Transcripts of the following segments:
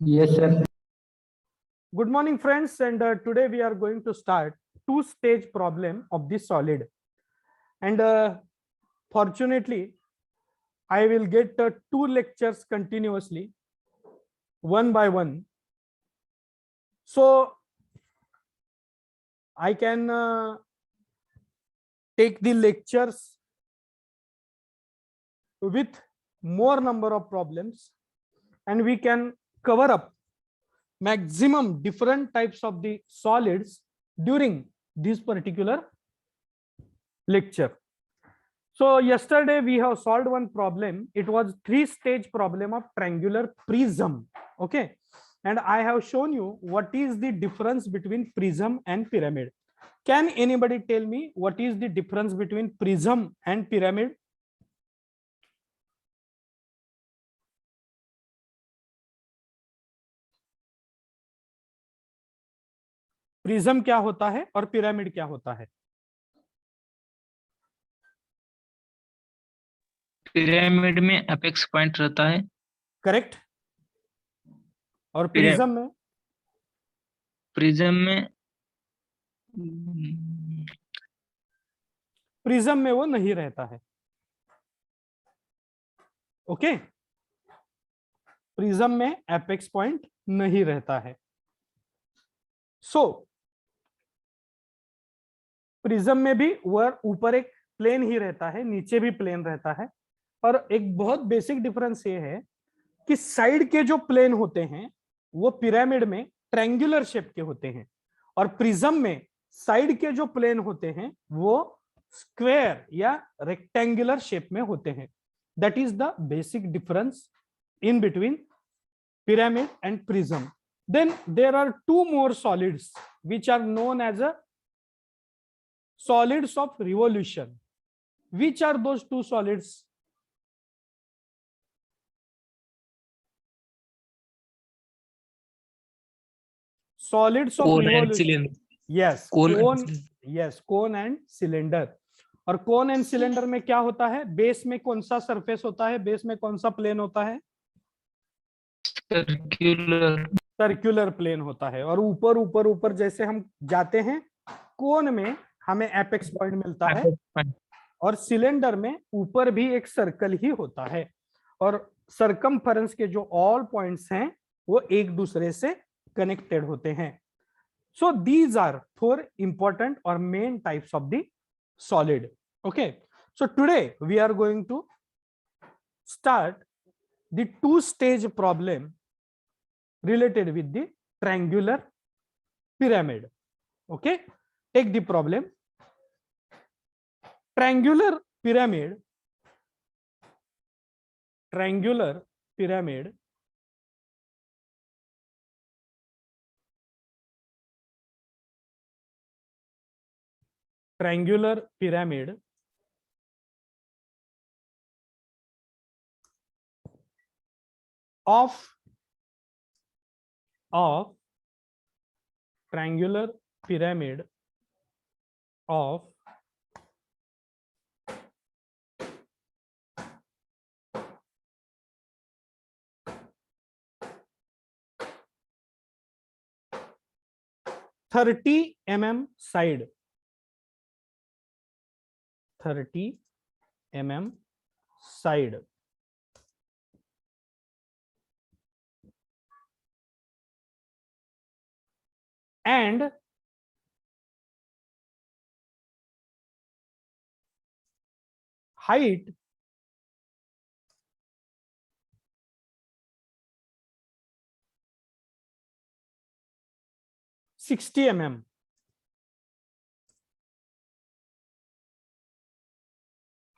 Yes, sir. Good morning, friends. And today we are going to start two-stage problem of the solid. And fortunately, I will get two lectures continuously, one by one. So I can take the lectures with more number of problems, and we can cover up maximum different types of the solids during this particular lecture. So yesterday we have solved one problem. It was three-stage problem of triangular prism. Okay. And I have shown you what is the difference between prism and pyramid. Can anybody tell me what is the difference between prism and pyramid? Prism क्या होता है और pyramid क्या होता है? Pyramid में apex point रहता है। करेक्ट। और पिरा- प्रिज्म में प्रिज्म में वो नहीं रहता है। ओके। प्रिज्म में एपेक्स पॉइंट नहीं रहता है। सो प्रिज्म में भी वह ऊपर एक प्लेन ही रहता है, नीचे भी प्लेन रहता है। और एक बहुत बेसिक डिफरेंस ये है कि साइड के जो प्लेन होते हैं वो पिरामिड में ट्रायंगुलर शेप के होते हैं, और प्रिज्म में साइड के जो प्लेन होते हैं वो स्क्वायर या रेक्टेंगुलर शेप में होते हैं। That is the basic difference in between pyramid and prism. Then there are two more solids which are known as a solids of revolution. Which are those two solids? Solids of revolution. Yes, cone and cylinder. और cone and cylinder में क्या होता है? Base में कौन सा surface होता है? बेस में कौन सा प्लेन होता है? सर्क्यूलर प्लेन होता है। और ऊपर ऊपर ऊपर जैसे हम जाते हैं, कोन में हमें एपेक्स पॉइंट मिलता है, और सिलेंडर में ऊपर भी एक सर्कल ही होता है, और सरकमफेरेंस के जो ऑल पॉइंट्स हैं वो एक दूसरे से कनेक्टेड होते हैं। So these are four important और main types of the solid. Okay, so today we are going to start the two-stage problem related with the triangular pyramid. Okay, take the problem. Triangular pyramid of triangular pyramid of (30 mm side, 30 mm side, and height 60 mm.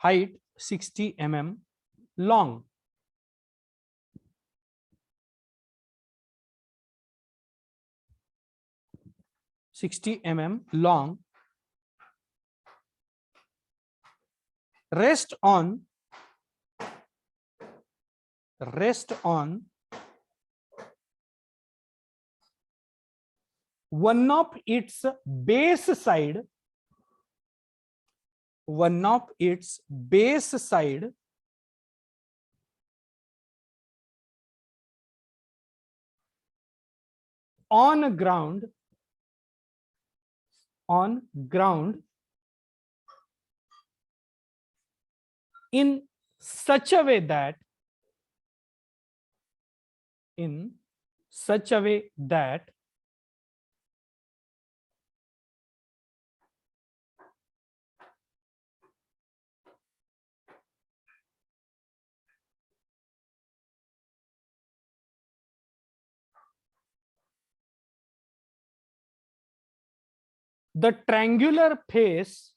Height 60 mm, long 60 mm long, rest on one of its base side, on ground in such a way that the triangular face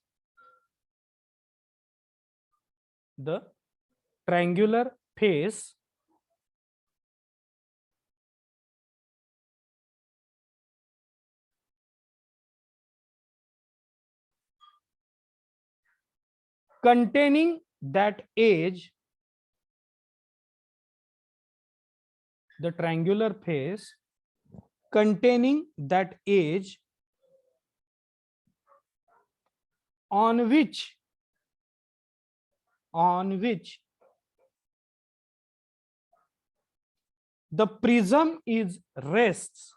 containing that edge, the triangular face containing that edge on which the prism is rests,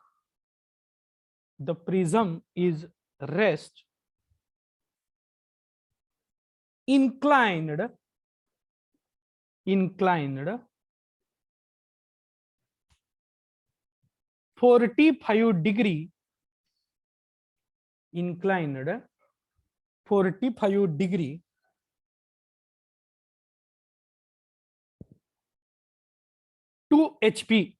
inclined 45 degree, to HP.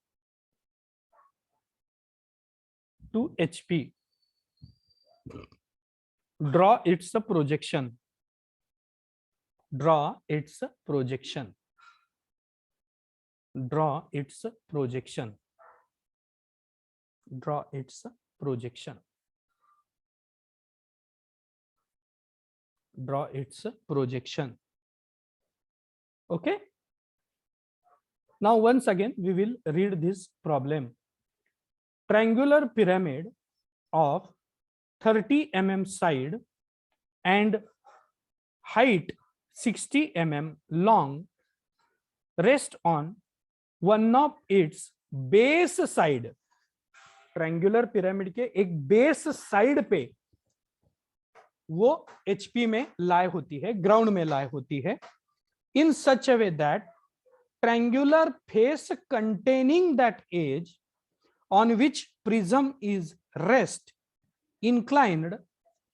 Draw its projection. Draw its projection. Okay. Now once again we will read this problem. Triangular pyramid of 30 mm side and height 60 mm long rest on one of its base side. Triangular pyramid के एक base side पे वो HP में लाए होती है, ground में लाए होती है, in such a way that triangular face containing that edge on which prism is rest inclined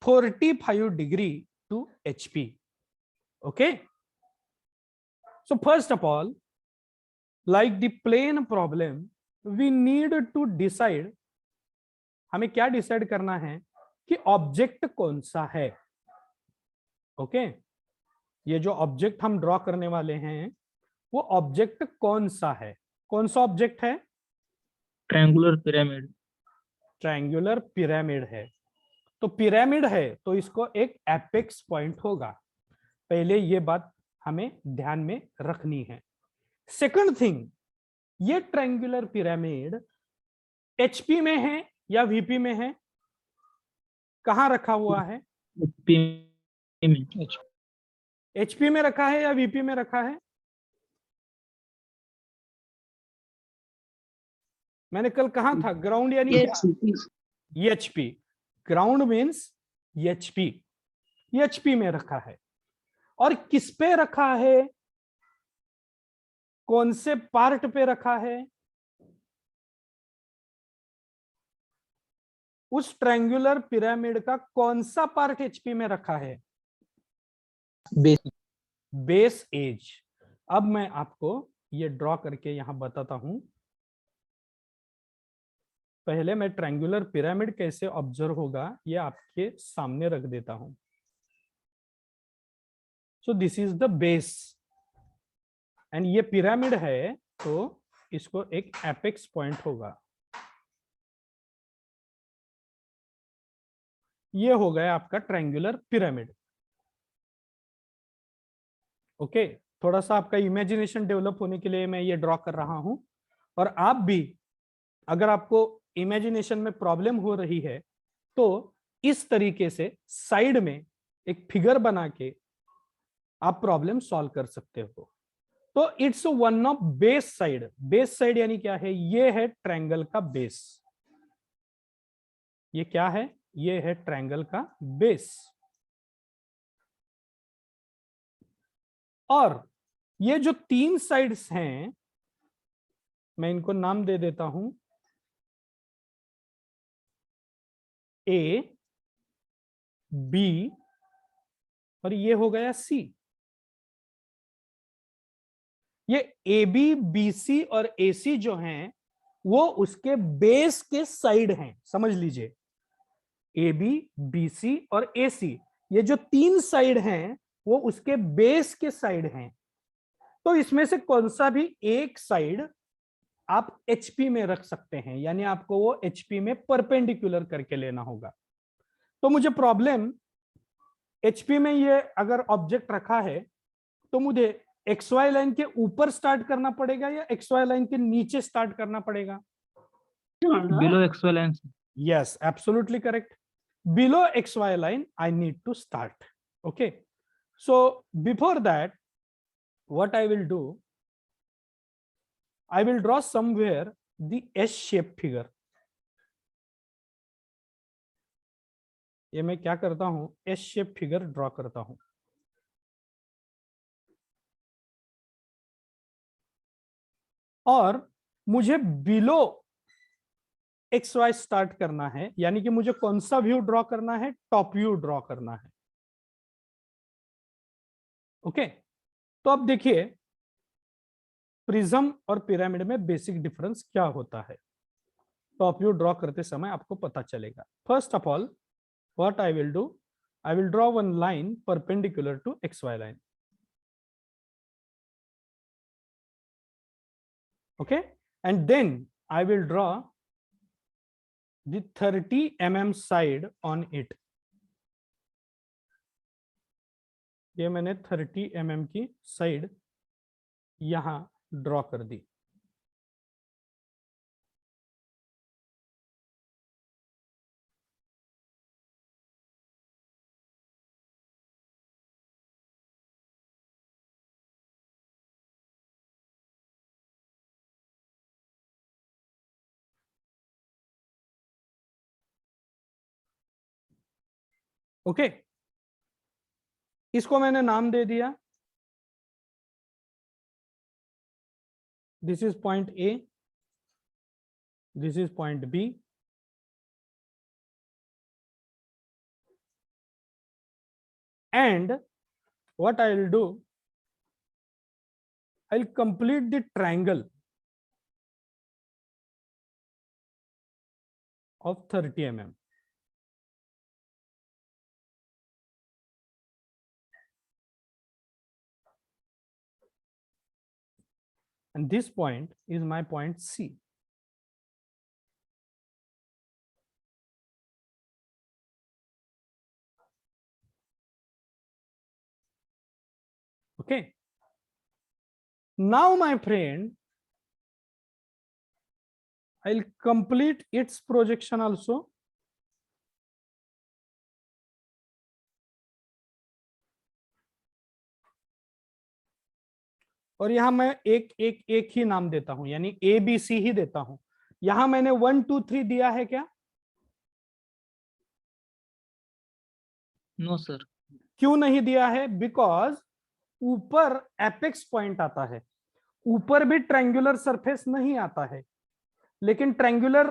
45 degree to HP. Okay, so first of all, like the plane problem, we need to decide, हमें क्या decide करना है कि object कौन सा है. Okay, ये जो ऑब्जेक्ट हम ड्रॉ करने वाले हैं वो ऑब्जेक्ट कौन सा है. कौन सा ऑब्जेक्ट है? Triangular pyramid. ट्रायंगुलर पिरामिड है. तो पिरामिड है तो इसको एक एपेक्स पॉइंट होगा. पहले ये बात हमें ध्यान में रखनी है. सेकंड थिंग, ये ट्रायंगुलर पिरामिड एचपी में है या वीपी में है? कहां रखा हुआ है? एचपी में रखा है या वीपी में रखा है? मैंने कल कहा था ग्राउंड यानी HP. Ground means HP. HP में रखा है. और किस पे रखा है? कौन से पार्ट पे रखा है? उस ट्रायंगुलर पिरामिड का कौन सा पार्ट एचपी में रखा है? Base edge. अब मैं आपको ये ड्रॉ करके यहां बताता हूं. पहले मैं ट्रायंगुलर पिरामिड कैसे ऑब्जर्व होगा ये आपके सामने रख देता हूं. So this is the base and ये पिरामिड है तो इसको एक एपेक्स पॉइंट होगा. ये हो गया आपका ट्रायंगुलर पिरामिड. ओके, थोड़ा सा आपका इमेजिनेशन डेवलप होने के लिए मैं ये ड्रॉ कर रहा हूं. और आप भी अगर आपको इमेजिनेशन में प्रॉब्लम हो रही है तो इस तरीके से साइड में एक फिगर बना के आप प्रॉब्लम सॉल्व कर सकते हो. तो it's one of base side. Base side यानी क्या है? ये है ट्रायंगल का बेस. ये क्या है? ये है ट्रायंगल का बेस। और ये जो 3 साइड्स हैं, मैं इनको नाम दे देता हूं, ए, बी और ये हो गया सी। ये ए बी, बी सी और ए सी जो हैं वो उसके बेस के साइड हैं, समझ लीजिए। ए बी, बी सी और ए सी, ये जो 3 साइड हैं वो उसके बेस के साइड हैं। तो इसमें से कौन सा भी एक साइड आप एचपी में रख सकते हैं, यानी आपको वो एचपी में परपेंडिकुलर करके लेना होगा। तो मुझे प्रॉब्लम, एचपी में ये अगर ऑब्जेक्ट रखा है तो मुझे एक्स वाई लाइन के ऊपर स्टार्ट करना पड़ेगा या एक्स वाई लाइन के नीचे स्टार्ट करना पड़ेगा? बिलो XY लाइन से। Yes, absolutely correct. Below XY line, I need to start. Okay. So before that, what I will do, I will draw somewhere the S shape figure. ये मैं क्या करता हूं, एस शेप फिगर ड्रॉ करता हूं। और मुझे बिलो एक्स वाई स्टार्ट करना है, यानी कि मुझे कौन सा व्यू ड्रॉ करना है? टॉप व्यू ड्रॉ करना है। ओके, तो अब देखिए प्रिज्म और पिरामिड में बेसिक डिफरेंस क्या होता है, टॉप व्यू ड्रॉ करते समय आपको पता चलेगा। First of all, what I will do, I will draw one line perpendicular to XY line. Okay, and then I will draw the 30 mm side on it. ये मैंने 30 mm की side यहां draw कर दी। ओके, इसको मैंने नाम दे दिया, this is point A, this is point B, and what I will do, I'll complete the triangle of 30 mm. And this point is my point C. Okay. Now, my friend, I'll complete its projection also. और यहां मैं एक ही नाम देता हूं, यानी A B C ही देता हूं। यहां मैंने 1 2 3 दिया है क्या? No sir. क्यों नहीं दिया है? बिकॉज ऊपर एपेक्स पॉइंट आता है, ऊपर भी ट्रायंगुलर सरफेस नहीं आता है, लेकिन ट्रायंगुलर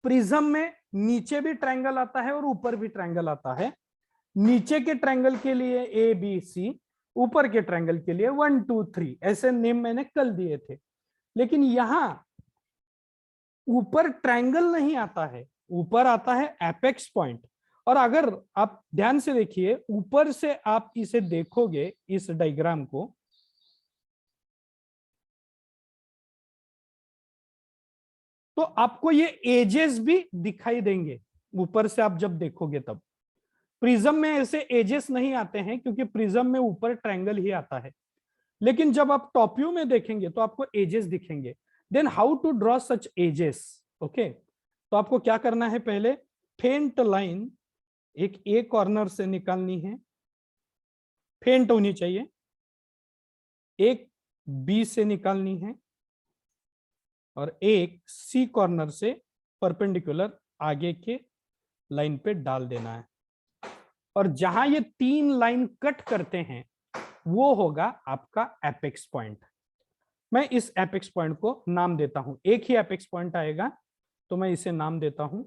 प्रिज्म में नीचे भी ट्रायंगल आता है और ऊपर भी ट्रायंगल आता है। नीचे के ट्रायंगल के लिए ए बी सी, ऊपर के ट्रायंगल के लिए 1 2 3, ऐसे नेम मैंने कल दिए थे। लेकिन यहां ऊपर ट्रायंगल नहीं आता है, ऊपर आता है एपेक्स पॉइंट। और अगर आप ध्यान से देखिए, ऊपर से आप इसे देखोगे, इस डायग्राम को, तो आपको ये एजेस भी दिखाई देंगे। ऊपर से आप जब देखोगे तब प्रिज्म में ऐसे एजेस नहीं आते हैं, क्योंकि प्रिज्म में ऊपर ट्रायंगल ही आता है। लेकिन जब आप टॉप व्यू में देखेंगे तो आपको एजेस दिखेंगे। Then how to draw such edges? Okay, तो आपको क्या करना है, पहले फेंट लाइन एक ए कॉर्नर से निकालनी है, फेंट होनी चाहिए, एक बी से निकालनी है और एक सी कॉर्नर से परपेंडिकुलर आगे के लाइन पे डाल देना है, और जहां ये 3 लाइन कट करते हैं वो होगा आपका एपेक्स पॉइंट। मैं इस एपेक्स पॉइंट को नाम देता हूं, एक ही एपेक्स पॉइंट आएगा तो मैं इसे नाम देता हूं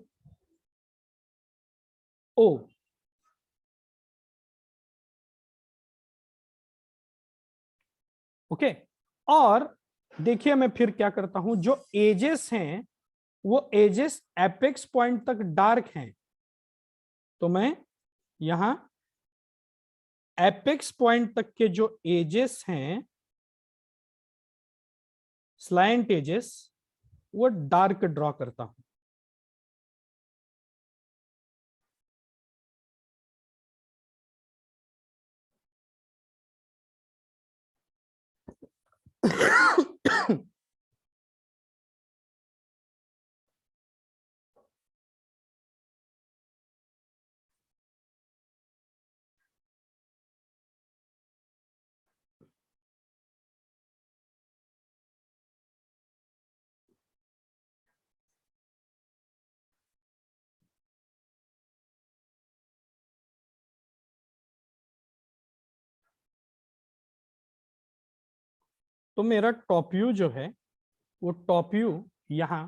ओ। ओके, और देखिए मैं फिर क्या करता हूं, जो एजेस हैं वो एजेस एपेक्स पॉइंट तक डार्क हैं, तो मैं यहां एपेक्स पॉइंट तक के जो एजेस हैं, स्लैंट एजेस, वो डार्क ड्रॉ करता हूं। तो मेरा टॉप व्यू जो है वो टॉप व्यू यहां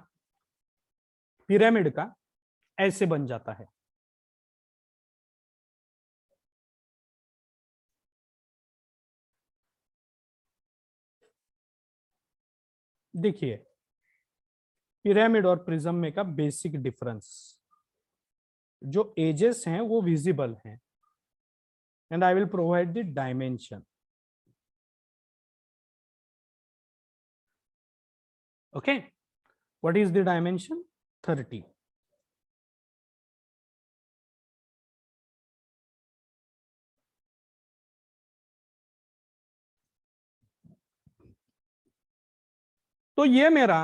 पिरामिड का ऐसे बन जाता है। देखिए पिरामिड और प्रिज्म में का बेसिक डिफरेंस, जो एजेस हैं वो विजिबल हैं, and I will provide the dimension. Okay, what is the dimension? 30। तो ये मेरा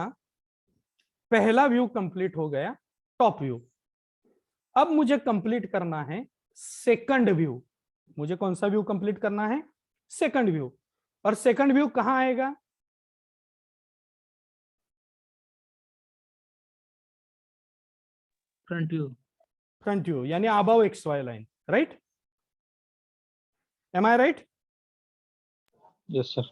पहला व्यू कंप्लीट हो गया, टॉप व्यू। अब मुझे कंप्लीट करना है सेकंड व्यू। मुझे कौन सा व्यू कंप्लीट करना है? Second view. और सेकंड व्यू कहां आएगा? Front view. फ्रंट व्यू, यानी above X Y line, right? Am I right? Yes sir.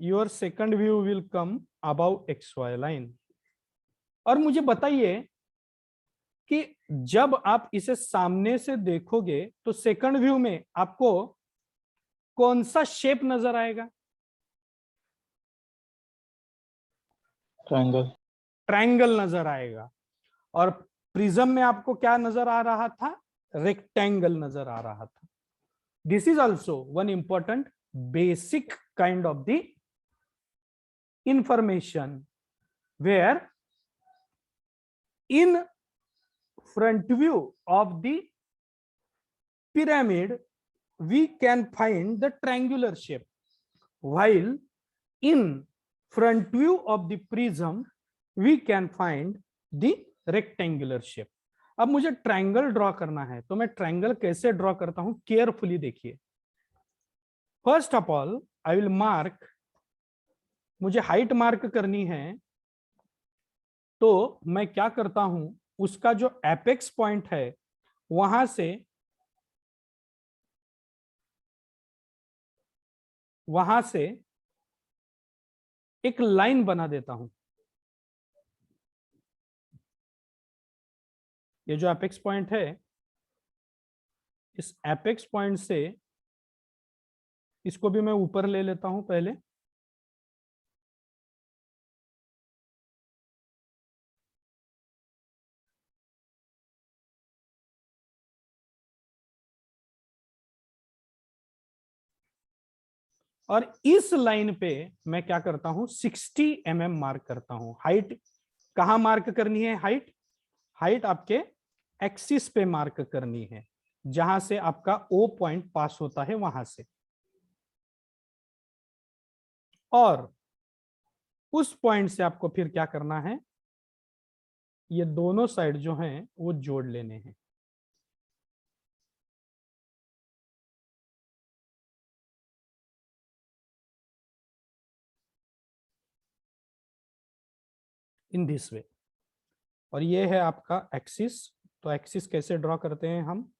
Your second view will come above X Y line. और मुझे बताइए कि जब आप इसे सामने से देखोगे तो सेकंड व्यू में आपको कौन सा शेप नजर आएगा? ट्रायंगल। ट्रायंगल नजर आएगा। और प्रिज्म में आपको क्या नजर आ रहा था? रेक्टेंगल नजर आ रहा था। This is also one important basic kind of the information, where in front view of the pyramid we can find the triangular shape, while in front view of the prism we can find the rectangular shape. अब मुझे triangle draw करना है, तो मैं triangle कैसे draw करता हूं carefully देखिए। First of all I will mark, मुझे हाइट मार्क करनी है, तो मैं क्या करता हूं, उसका जो एपेक्स पॉइंट है वहां से एक लाइन बना देता हूं। ये जो एपेक्स पॉइंट है, इस एपेक्स पॉइंट से इसको भी मैं ऊपर ले लेता हूं पहले। और इस लाइन पे मैं क्या करता हूं, 60 mm मार्क करता हूं। हाइट कहां मार्क करनी है? हाइट, हाइट आपके एक्सिस पे मार्क करनी है, जहां से आपका ओ पॉइंट पास होता है वहां से। और उस पॉइंट से आपको फिर क्या करना है, ये दोनों साइड जो हैं वो जोड़ लेने हैं। इन दिस वे। और ये है आपका एक्सिस तो एक्सिस कैसे ड्रॉ करते हैं हम?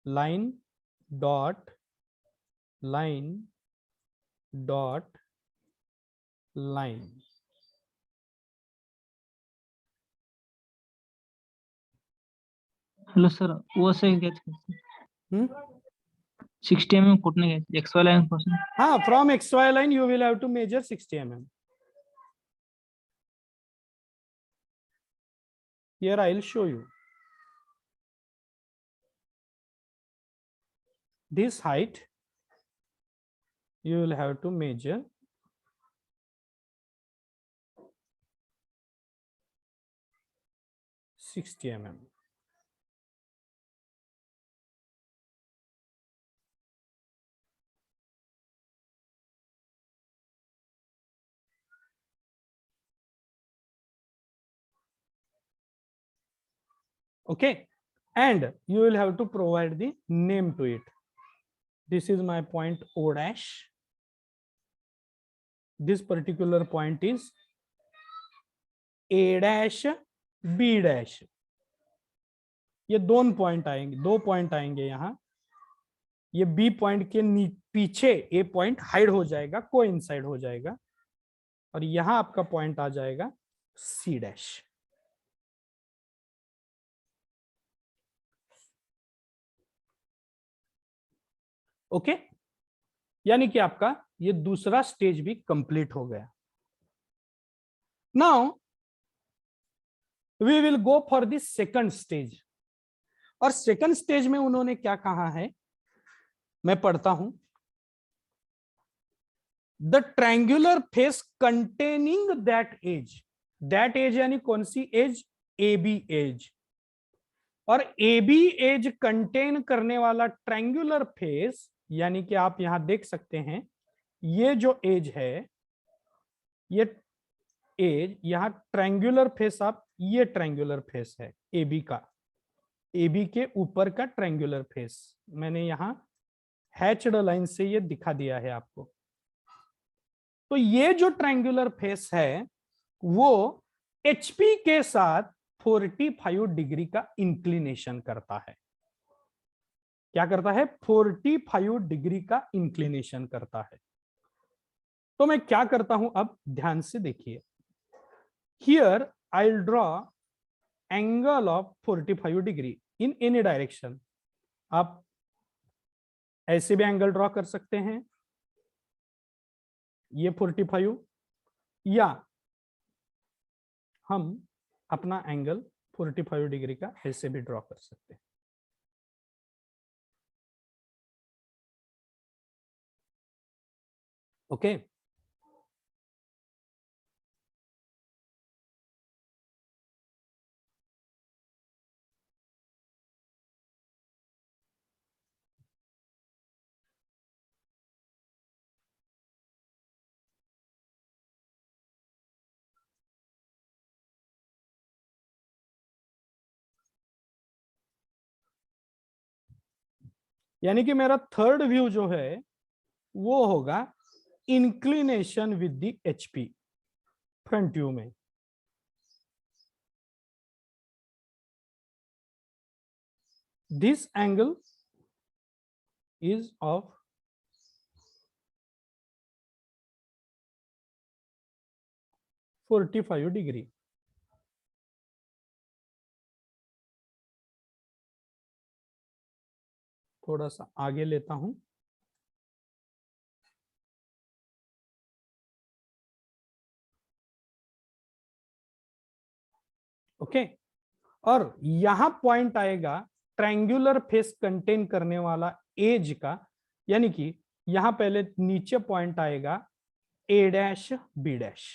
Line dot line dot line. Hello sir, वो से क्या 60 mm ಕೊಟ್ಟನೆ XY लाइन కోసం? हाँ, from XY line you will have to measure 60 mm. Here I will show you. This height you will have to measure 60 mm. Okay, and you will have to provide the name to it. This is my point O dash. This particular point is A dash B dash. ये दो point आएंगे यहां। ये B point के पीछे A point hide हो जाएगा, coincide हो जाएगा, और यहां आपका पॉइंट आ जाएगा C डैश। ओके, यानी कि आपका ये दूसरा स्टेज भी कंप्लीट हो गया। Now we will go for the second stage. और सेकंड स्टेज में उन्होंने क्या कहा है, मैं पढ़ता हूं। The triangular face containing that edge यानी कौन सी एज? A B edge. और ए बी एज कंटेन करने वाला ट्रायंगुलर फेस, यानी कि आप यहां देख सकते हैं ये जो एज है, ये एज यहां ट्रायंगुलर फेस, आप ये ट्रायंगुलर फेस है ए बी का, ए बी के ऊपर का ट्रायंगुलर फेस। मैंने यहां हैच्ड लाइन से ये दिखा दिया है आपको। तो ये जो ट्रायंगुलर फेस है वो एचपी के साथ 45 डिग्री का इंक्लिनेशन करता है। क्या करता है? 45 डिग्री का इंक्लिनेशन करता है। तो मैं क्या करता हूं, अब ध्यान से देखिए। Here I will draw angle of 45 degree in any direction. आप ऐसे भी एंगल ड्रॉ कर सकते हैं, ये 45, या हम अपना एंगल 45 डिग्री का ऐसे भी ड्रॉ कर सकते हैं। ओके, यानी कि मेरा थर्ड व्यू जो है वो होगा inclination with the HP front view में। This angle is of 45 degree. थोड़ा सा आगे लेता हूं। ओके, और यहां पॉइंट आएगा ट्रायंगुलर फेस कंटेन करने वाला एज का, यानी कि यहां पहले नीचे पॉइंट आएगा ए डैश बी डैश।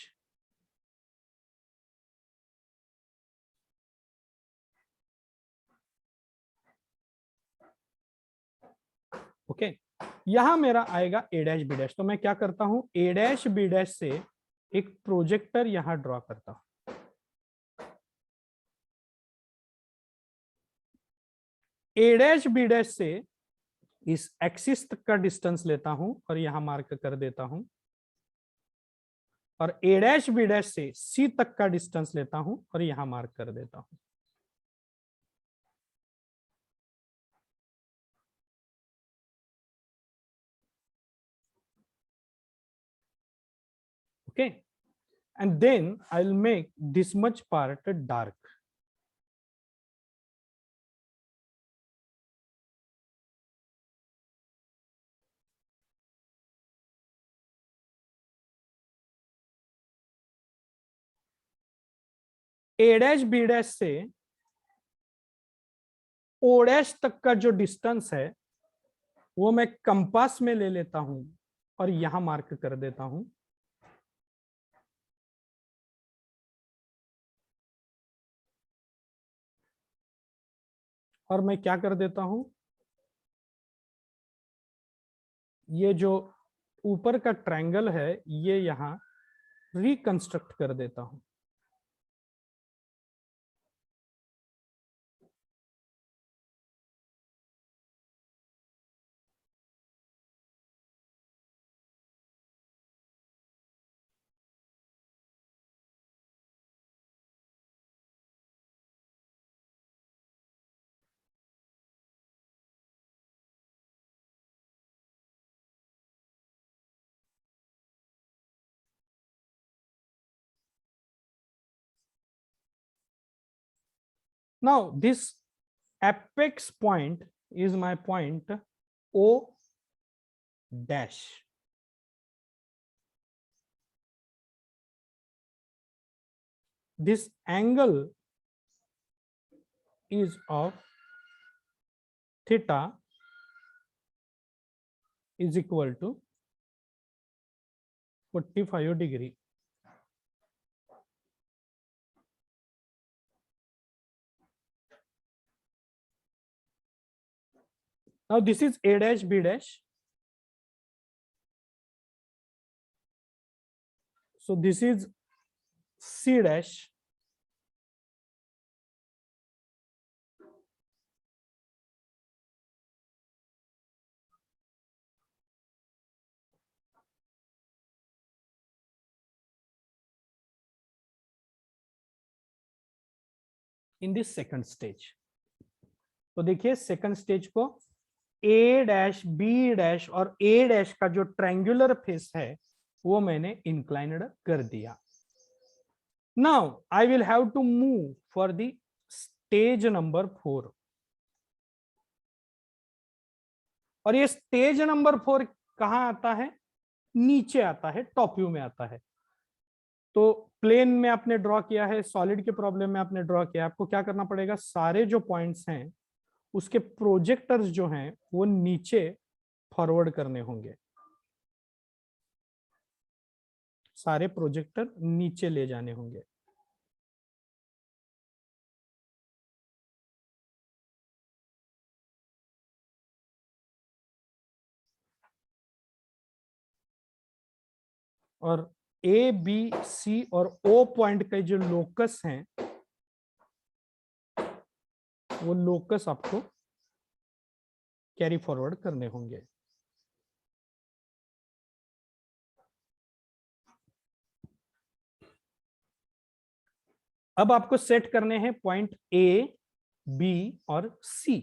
ओके, यहां मेरा आएगा ए डैश बी डैश। तो मैं क्या करता हूं, ए डैश बी डैश से एक प्रोजेक्टर यहां ड्रॉ करता हूं। ए डैश बी डैश से इस एक्सिस तक का डिस्टेंस लेता हूं और यहां मार्क कर देता हूं, और ए डैश बी डैश से सी तक का डिस्टेंस लेता हूं और यहां मार्क कर देता हूं। Okay, and then I'll make this much part dark. A dash B dash से O डैश तक का जो डिस्टेंस है वो मैं कंपास में ले लेता हूं और यहां मार्क कर देता हूं। और मैं क्या कर देता हूं, ये जो ऊपर का ट्रायंगल है ये यहां रिकंस्ट्रक्ट कर देता हूं। Now this apex point is my point O dash. This angle is of theta is equal to 45 degree. Now this is A dash B dash. So this is C dash. In this second stage. तो देखिए second stage को A dash B dash और A dash का जो triangular face है वो मैंने inclined कर दिया। Now I will have to move for the stage number 4। और ये स्टेज नंबर 4 कहां आता है, नीचे आता है, टॉप व्यू में आता है। तो प्लेन में आपने ड्रॉ किया है, सॉलिड के प्रॉब्लम में आपने ड्रॉ किया, आपको क्या करना पड़ेगा, सारे जो पॉइंट्स हैं उसके प्रोजेक्टर्स जो हैं वो नीचे फॉरवर्ड करने होंगे। सारे प्रोजेक्टर नीचे ले जाने होंगे। और ए बी सी और ओ पॉइंट के जो लोकस हैं वो लोकस आपको कैरी फॉरवर्ड करने होंगे। अब आपको सेट करने हैं पॉइंट ए बी और सी।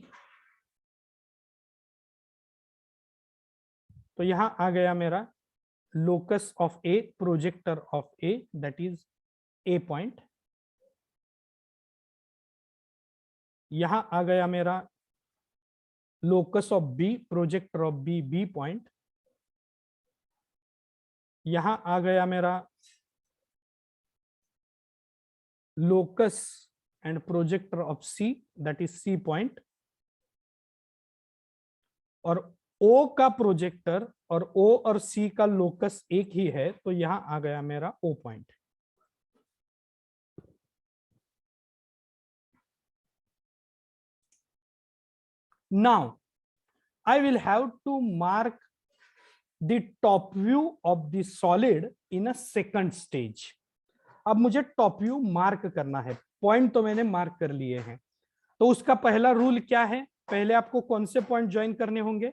तो यहां आ गया मेरा locus of A, projector of A, that is A point। यहां आ गया मेरा locus of B, projector of B, B point। यहां आ गया मेरा locus and projector of C, that is C point। और O का प्रोजेक्टर और O और C का लोकस एक ही है, तो यहां आ गया मेरा O point. Now I will have to mark the top view of the solid in a second stage। अब मुझे टॉप व्यू मार्क करना है। पॉइंट तो मैंने मार्क कर लिए हैं, तो उसका पहला रूल क्या है, पहले आपको कौन से पॉइंट ज्वाइन करने होंगे,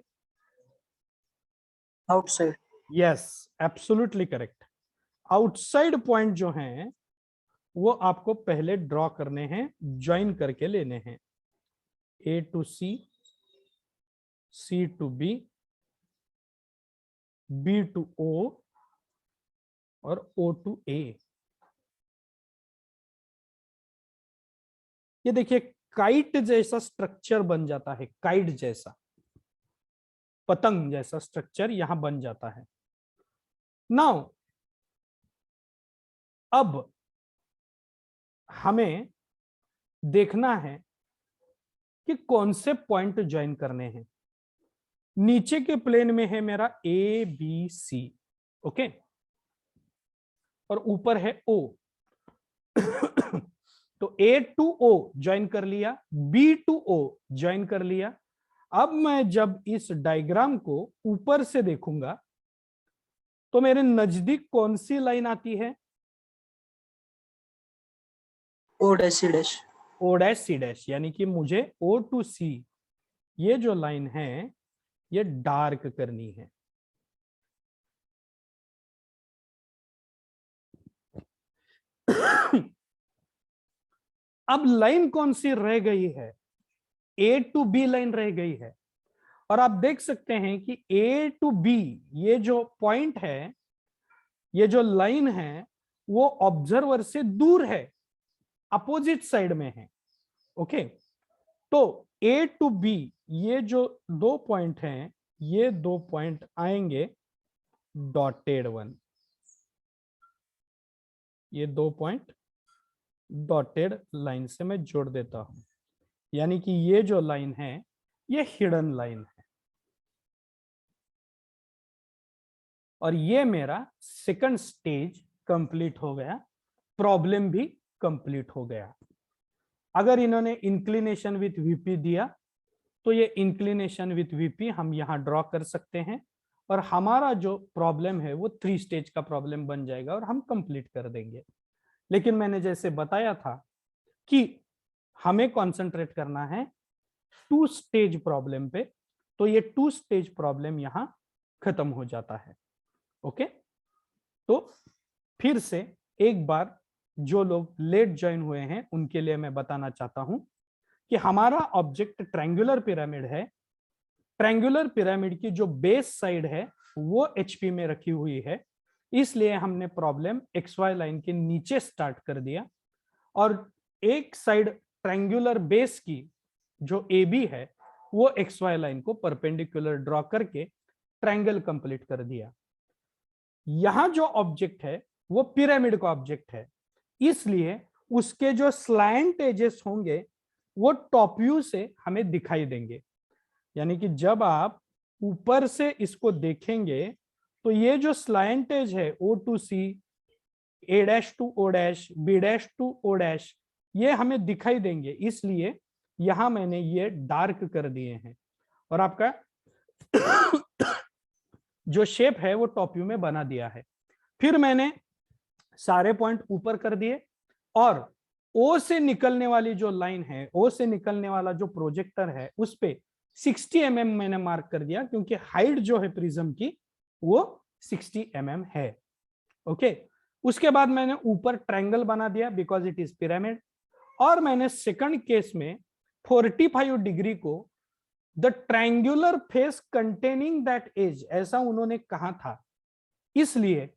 outside. Yes, absolutely correct. Outside point जो हैं वो आपको पहले ड्रॉ करने हैं, ज्वाइन करके लेने हैं। A to C, C to B, B to O और O2A। ये देखिए काइट जैसा स्ट्रक्चर बन जाता है, काइट जैसा, पतंग जैसा स्ट्रक्चर यहां बन जाता है। नाउ अब हमें देखना है कि कौन से पॉइंट ज्वाइन करने हैं। नीचे के प्लेन में है मेरा ABC, ओके, और ऊपर है O। तो A to O ज्वाइन कर लिया, B to O ज्वाइन कर लिया। अब मैं जब इस डायग्राम को ऊपर से देखूंगा तो मेरे नजदीक कौन सी लाइन आती है? O dash C dash। O dash C dash, यानी कि मुझे O to C ये जो लाइन है ये डार्क करनी है। अब लाइन कौन सी रह गई है? A to B लाइन रह गई है। और आप देख सकते हैं कि A to B ये जो पॉइंट है, ये जो लाइन है, वो ऑब्जर्वर से दूर है, अपोजिट साइड में है। ओके, तो A to B ये जो दो पॉइंट हैं, ये दो पॉइंट आएंगे डॉटेड वन। ये दो पॉइंट डॉटेड लाइन से मैं जोड़ देता हूं, यानी कि ये जो लाइन है ये हिडन लाइन है। और ये मेरा सेकंड स्टेज कंप्लीट हो गया, प्रॉब्लम भी कंप्लीट हो गया। अगर इन्होंने इंक्लिनेशन विथ वीपी दिया तो ये इंक्लिनेशन विथ वीपी हम यहां ड्रॉ कर सकते हैं, और हमारा जो प्रॉब्लम है वो 3 स्टेज का प्रॉब्लम बन जाएगा और हम कंप्लीट कर देंगे। लेकिन मैंने जैसे बताया था कि हमें कंसंट्रेट करना है 2 स्टेज प्रॉब्लम पे, तो ये 2 स्टेज प्रॉब्लम यहां खत्म हो जाता है। ओके, तो फिर से एक बार जो लोग लेट ज्वाइन हुए हैं उनके लिए मैं बताना चाहता हूं कि हमारा ऑब्जेक्ट ट्रायंगुलर पिरामिड है। ट्रायंगुलर पिरामिड की जो बेस साइड है वो HP में रखी हुई है, इसलिए हमने प्रॉब्लम XY लाइन के नीचे स्टार्ट कर दिया, और एक साइड ट्रायंगुलर बेस की जो AB है वो XY लाइन को परपेंडिकुलर ड्रॉ करके ट्रायंगल कंप्लीट कर दिया। यहां जो ऑब्जेक्ट है वो पिरामिड का ऑब्जेक्ट है, इसलिए उसके जो स्लैंट एजेस होंगे वो टॉप व्यू से हमें दिखाई देंगे। यानी कि जब आप ऊपर से इसको देखेंगे तो ये जो स्लैंट एज है O to C, A dash to O dash, B dash to O dash, ये हमें दिखाई देंगे, इसलिए यहां मैंने ये डार्क कर दिए हैं। और आपका जो शेप है वो टॉप व्यू में बना दिया है। फिर मैंने सारे पॉइंट ऊपर कर दिए, और O से निकलने वाली जो लाइन है, O से निकलने वाला जो प्रोजेक्टर है उस पे 60 mm मैंने मार्क कर दिया, क्योंकि हाइट जो है प्रिज्म की वो 60 mm है। ओके, उसके बाद मैंने ऊपर ट्रायंगल बना दिया बिकॉज इट इज पिरामिड, और मैंने सेकंड केस में 45 डिग्री को the triangular face containing that edge ऐसा उन्होंने कहा था, इसलिए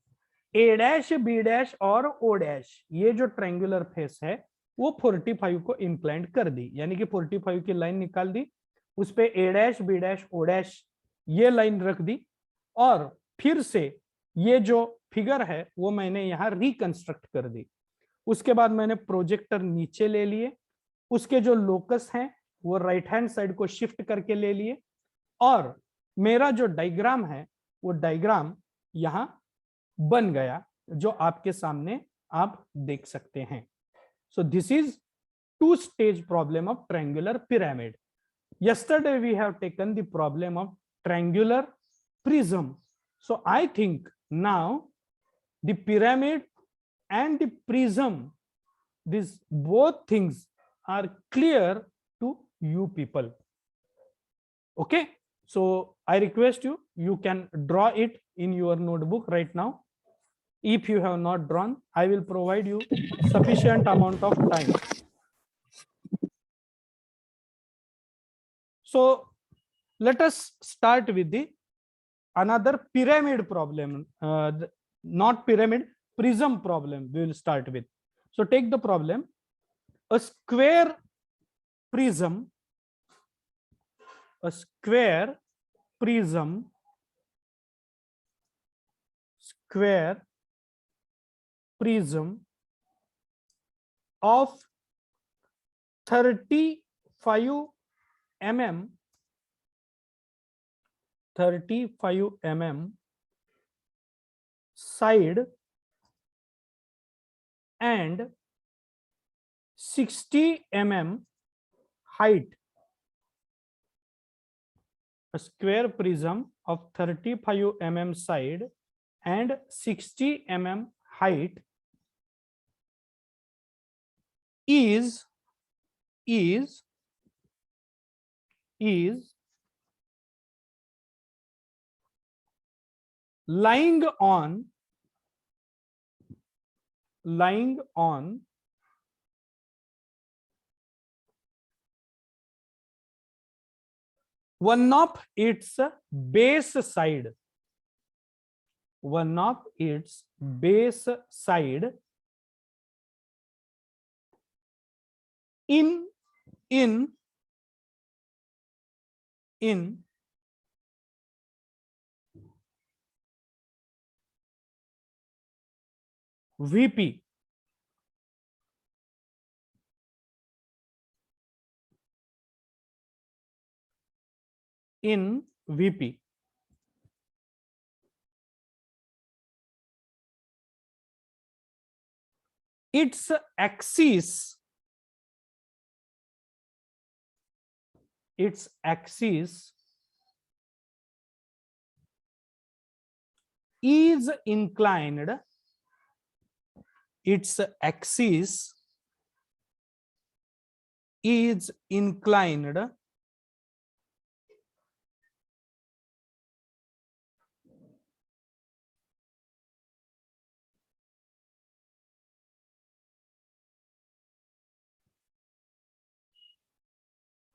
A डैश, B डैश और O डैश ये जो ट्रायंगुलर फेस है वो 45 को इंक्लाइंड कर दी, यानी कि 45 की लाइन निकाल दी, उस पे A dash, B dash, O dash ये लाइन रख दी, और फिर से ये जो फिगर है वो मैंने यहां रिकंस्ट्रक्ट कर दी। उसके बाद मैंने प्रोजेक्टर नीचे ले लिए, उसके जो लोकस हैं वो राइट हैंड साइड को शिफ्ट करके ले लिए, और मेरा जो डायग्राम है वो डायग्राम यहां बन गया जो आपके सामने आप देख सकते हैं। So this is 2 stage problem of triangular pyramid. Yesterday we have taken the problem of triangular prism. So I think now the pyramid and the prism, these both things are clear to you people. Okay, so I request you, you can draw it in your notebook right now. If you have not drawn, I will provide you sufficient amount of time. So let us start with the another pyramid problem, not pyramid, prism problem we will start with. So take the problem. A square prism square prism of 35 mm side and 60 mm height. A square prism of 35 mm side and 60 mm height is lying on one of its base side in VP. In VP. Its axis is inclined. Its axis is inclined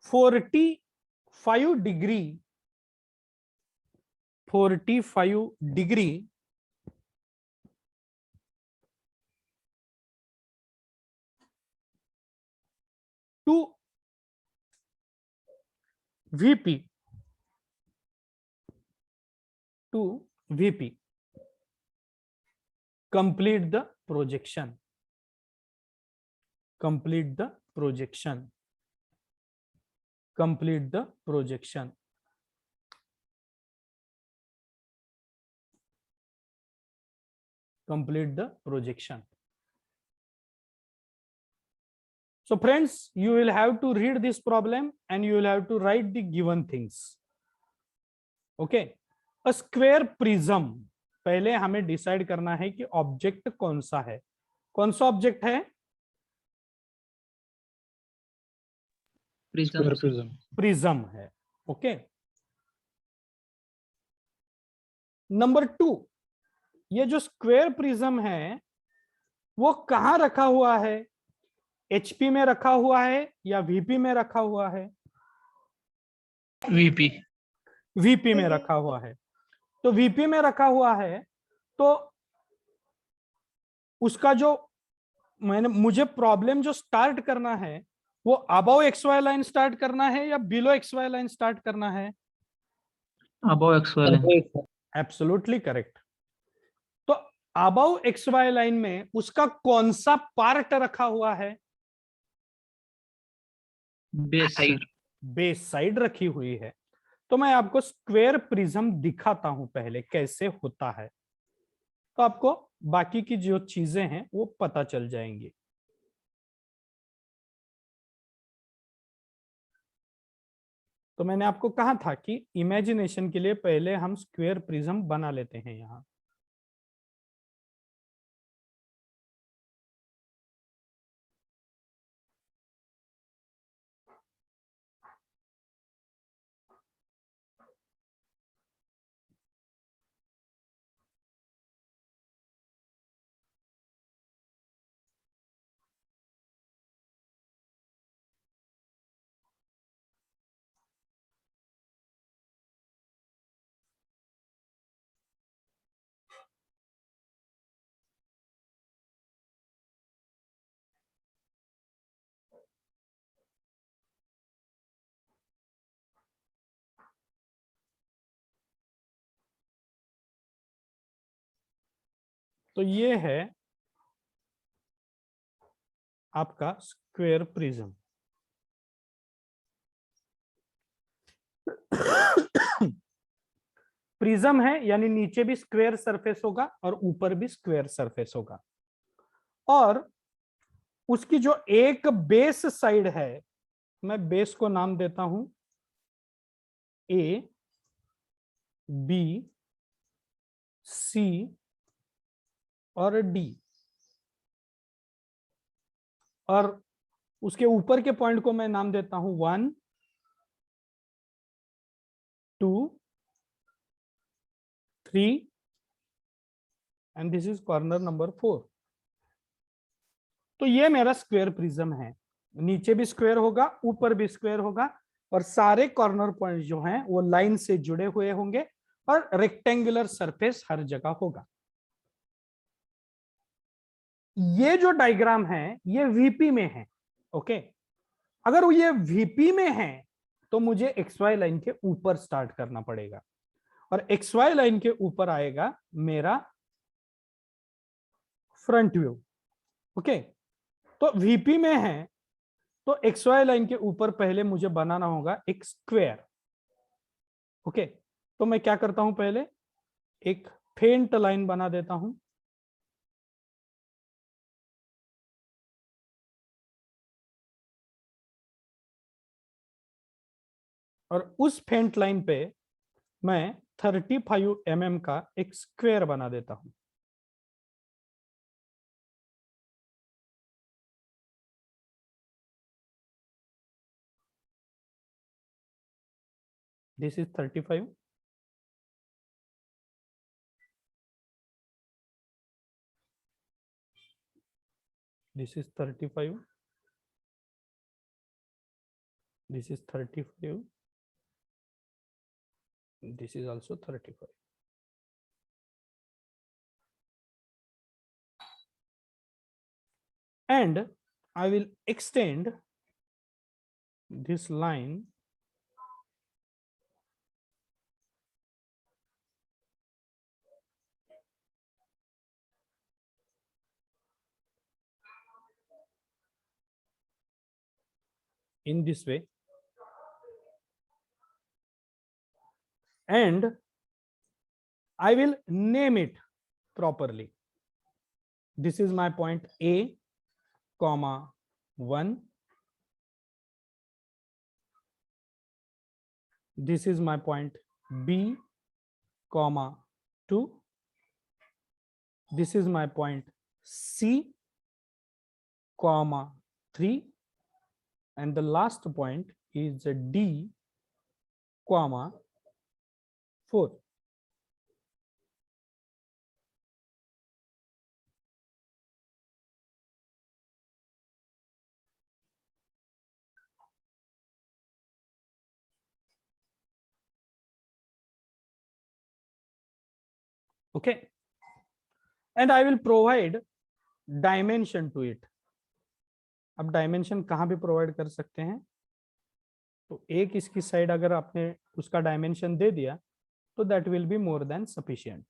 (45 degree) to VP. Complete the projection. Complete the projection. So friends, you will have to read this problem and you will have to write the given things. Okay. A square prism. पहले हमें decide करना है कि object कौन सा है. कौन सा ऑब्जेक्ट है? प्रिज्म है. ओके. नंबर 2, ये जो स्क्वायर प्रिज्म है वो कहां रखा हुआ है? एचपी में रखा हुआ है या वीपी में रखा हुआ है? वीपी में रखा हुआ है. तो वीपी में रखा हुआ है तो उसका जो मुझे प्रॉब्लम जो स्टार्ट करना है वो अबव XY लाइन स्टार्ट करना है या बिलो XY लाइन स्टार्ट करना है? Above XY line. Absolutely correct. तो अबव XY लाइन में उसका कौन सा पार्ट रखा हुआ है? बेस साइड रखी हुई है. तो मैं आपको स्क्वायर प्रिज्म दिखाता हूं पहले कैसे होता है, तो आपको बाकी की जो चीजें हैं वो पता चल जाएंगी. तो मैंने आपको कहा था कि इमेजिनेशन के लिए पहले हम स्क्वायर प्रिज्म बना लेते हैं. यहां तो ये है आपका स्क्वायर प्रिज्म। प्रिज्म है यानी नीचे भी स्क्वायर सरफेस होगा और ऊपर भी स्क्वायर सरफेस होगा, और उसकी जो एक बेस साइड है, मैं बेस को नाम देता हूं ए, बी, सी और डी, और उसके ऊपर के पॉइंट को मैं नाम देता हूं 1, 2, 3 and this is corner number 4। तो ये मेरा स्क्वायर प्रिज्म है, नीचे भी स्क्वायर होगा, ऊपर भी स्क्वायर होगा, और सारे कॉर्नर पॉइंट जो हैं वो लाइन से जुड़े हुए होंगे, और रेक्टेंगुलर सरफेस हर जगह होगा। ये जो डायग्राम है ये वीपी में है, ओके। अगर ये वीपी में है तो मुझे एक्स वाई लाइन के ऊपर स्टार्ट करना पड़ेगा, और एक्स वाई लाइन के ऊपर आएगा मेरा फ्रंट व्यू, ओके। तो वीपी में है तो एक्स वाई लाइन के ऊपर पहले मुझे बनाना होगा एक स्क्वायर, ओके। तो मैं क्या करता हूं, पहले एक फेंट लाइन बना देता हूं, और उस फेंट लाइन पे मैं 35 mm का एक स्क्वायर बना देता हूं। This is 35. This is 35. This is 35. This is also 35. And I will extend this line in this way, and I will name it properly. This is my point A, comma 1. This is my point B, comma 2. This is my point C, comma 3. And the last point is D, comma 4. Okay, and I will provide dimension to it. अब dimension कहाँ भी provide कर सकते हैं, तो एक इसकी side अगर आपने उसका डायमेंशन दे दिया तो that will be more than sufficient.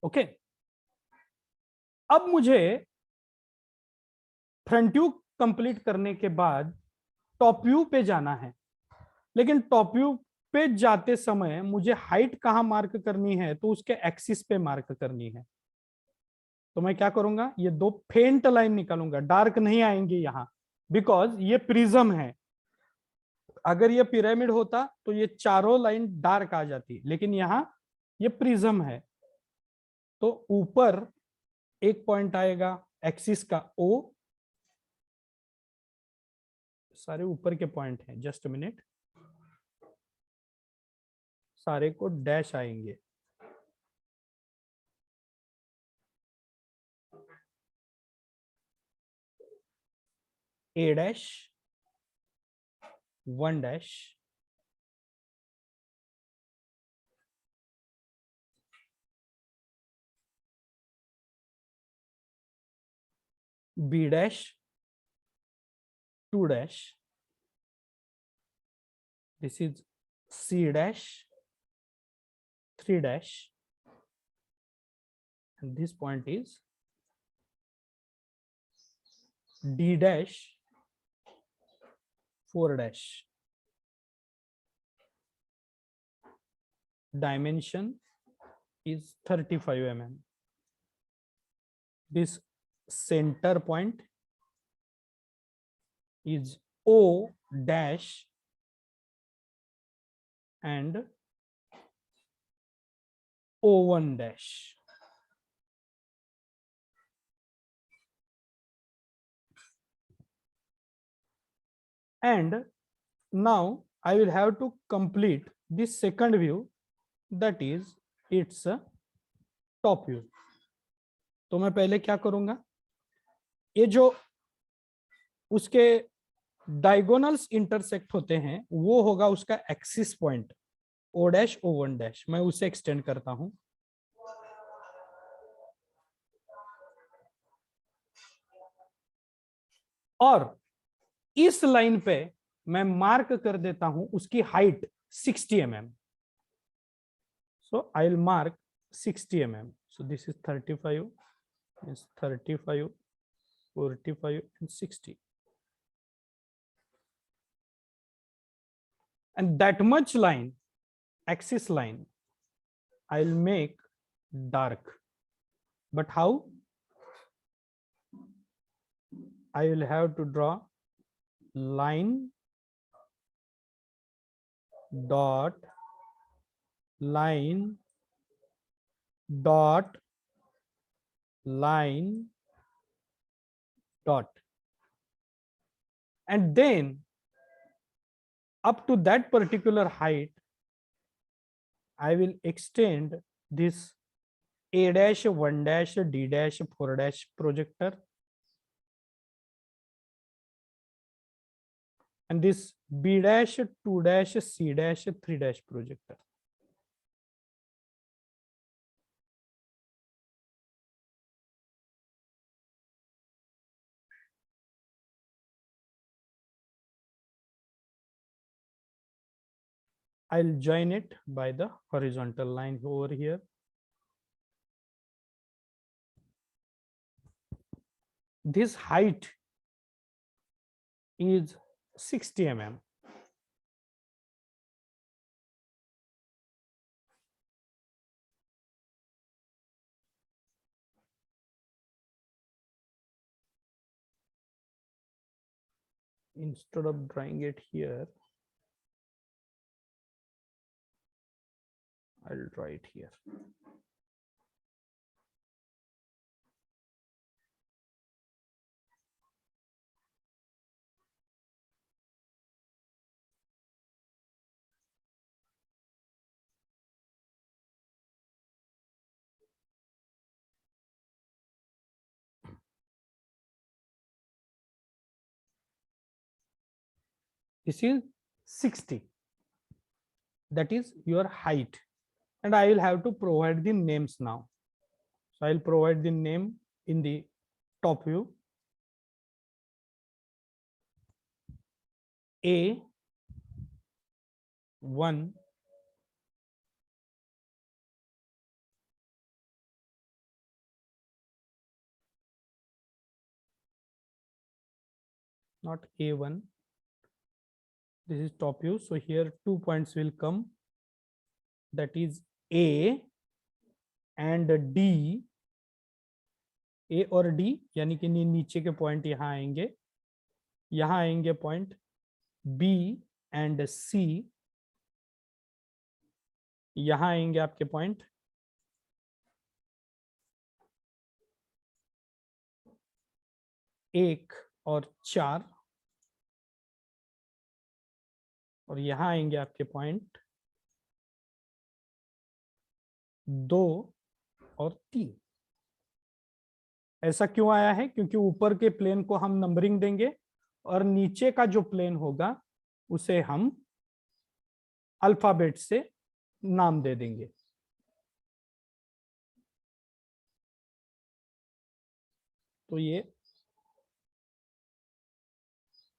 Okay, अब मुझे फ्रंट व्यू कंप्लीट करने के बाद टॉप व्यू पे जाना है, लेकिन टॉप व्यू पे जाते समय मुझे हाइट कहां मार्क करनी है, तो उसके एक्सिस पे मार्क करनी है। तो मैं क्या करूंगा, ये दो फेंट लाइन निकालूंगा, डार्क नहीं आएंगे यहां, बिकॉज ये प्रिज्म है। अगर ये पिरामिड होता तो ये चारों लाइन डार्क आ जाती, लेकिन यहां ये प्रिज्म है। तो ऊपर एक पॉइंट आएगा एक्सिस का O, सारे ऊपर के पॉइंट हैं, जस्ट मिनट, सारे को डैश आएंगे। A dash, 1 dash, B dash, 2 dash, this is C dash, 3 dash, and this point is D dash, 4 dash. Dimension is 35 mm. This center point is O dash and O1 dash. And now I will have to complete this second view, that is its top view. तो मैं पहले क्या करूंगा, ये जो उसके diagonals intersect होते हैं वो होगा उसका axis point O dash O1 dash, मैं उसे एक्सटेंड करता हूं। और इस लाइन पे मैं मार्क कर देता हूं उसकी height 60 mm. So I will mark 60 mm. So this is 35, is 35, 45 and 60. And that much line, axis line, I will make dark. But how? I will have to draw line dot line dot line dot, and then up to that particular height I will extend this A dash, 1 dash, D dash, 4 dash projector, and this B dash, 2 dash, C dash, 3 dash projector. I'll join it by the horizontal line over here. This height is 60 mm. Instead of drawing it here, I'll draw it here. This is 60. That is your height. And I will have to provide the names now. So I'll provide the name in the top view. A1, not A1. This is top view. So here 2 points will come. That is A and D. A और D यानी कि नीचे के point यहाँ आएंगे, यहाँ आएंगे point B and C, यहाँ आएंगे आपके पॉइंट 1 और 4, और यहाँ आएंगे आपके पॉइंट 2 और 3। ऐसा क्यों आया है? क्योंकि ऊपर के प्लेन को हम नंबरिंग देंगे और नीचे का जो प्लेन होगा उसे हम अल्फाबेट से नाम दे देंगे। तो ये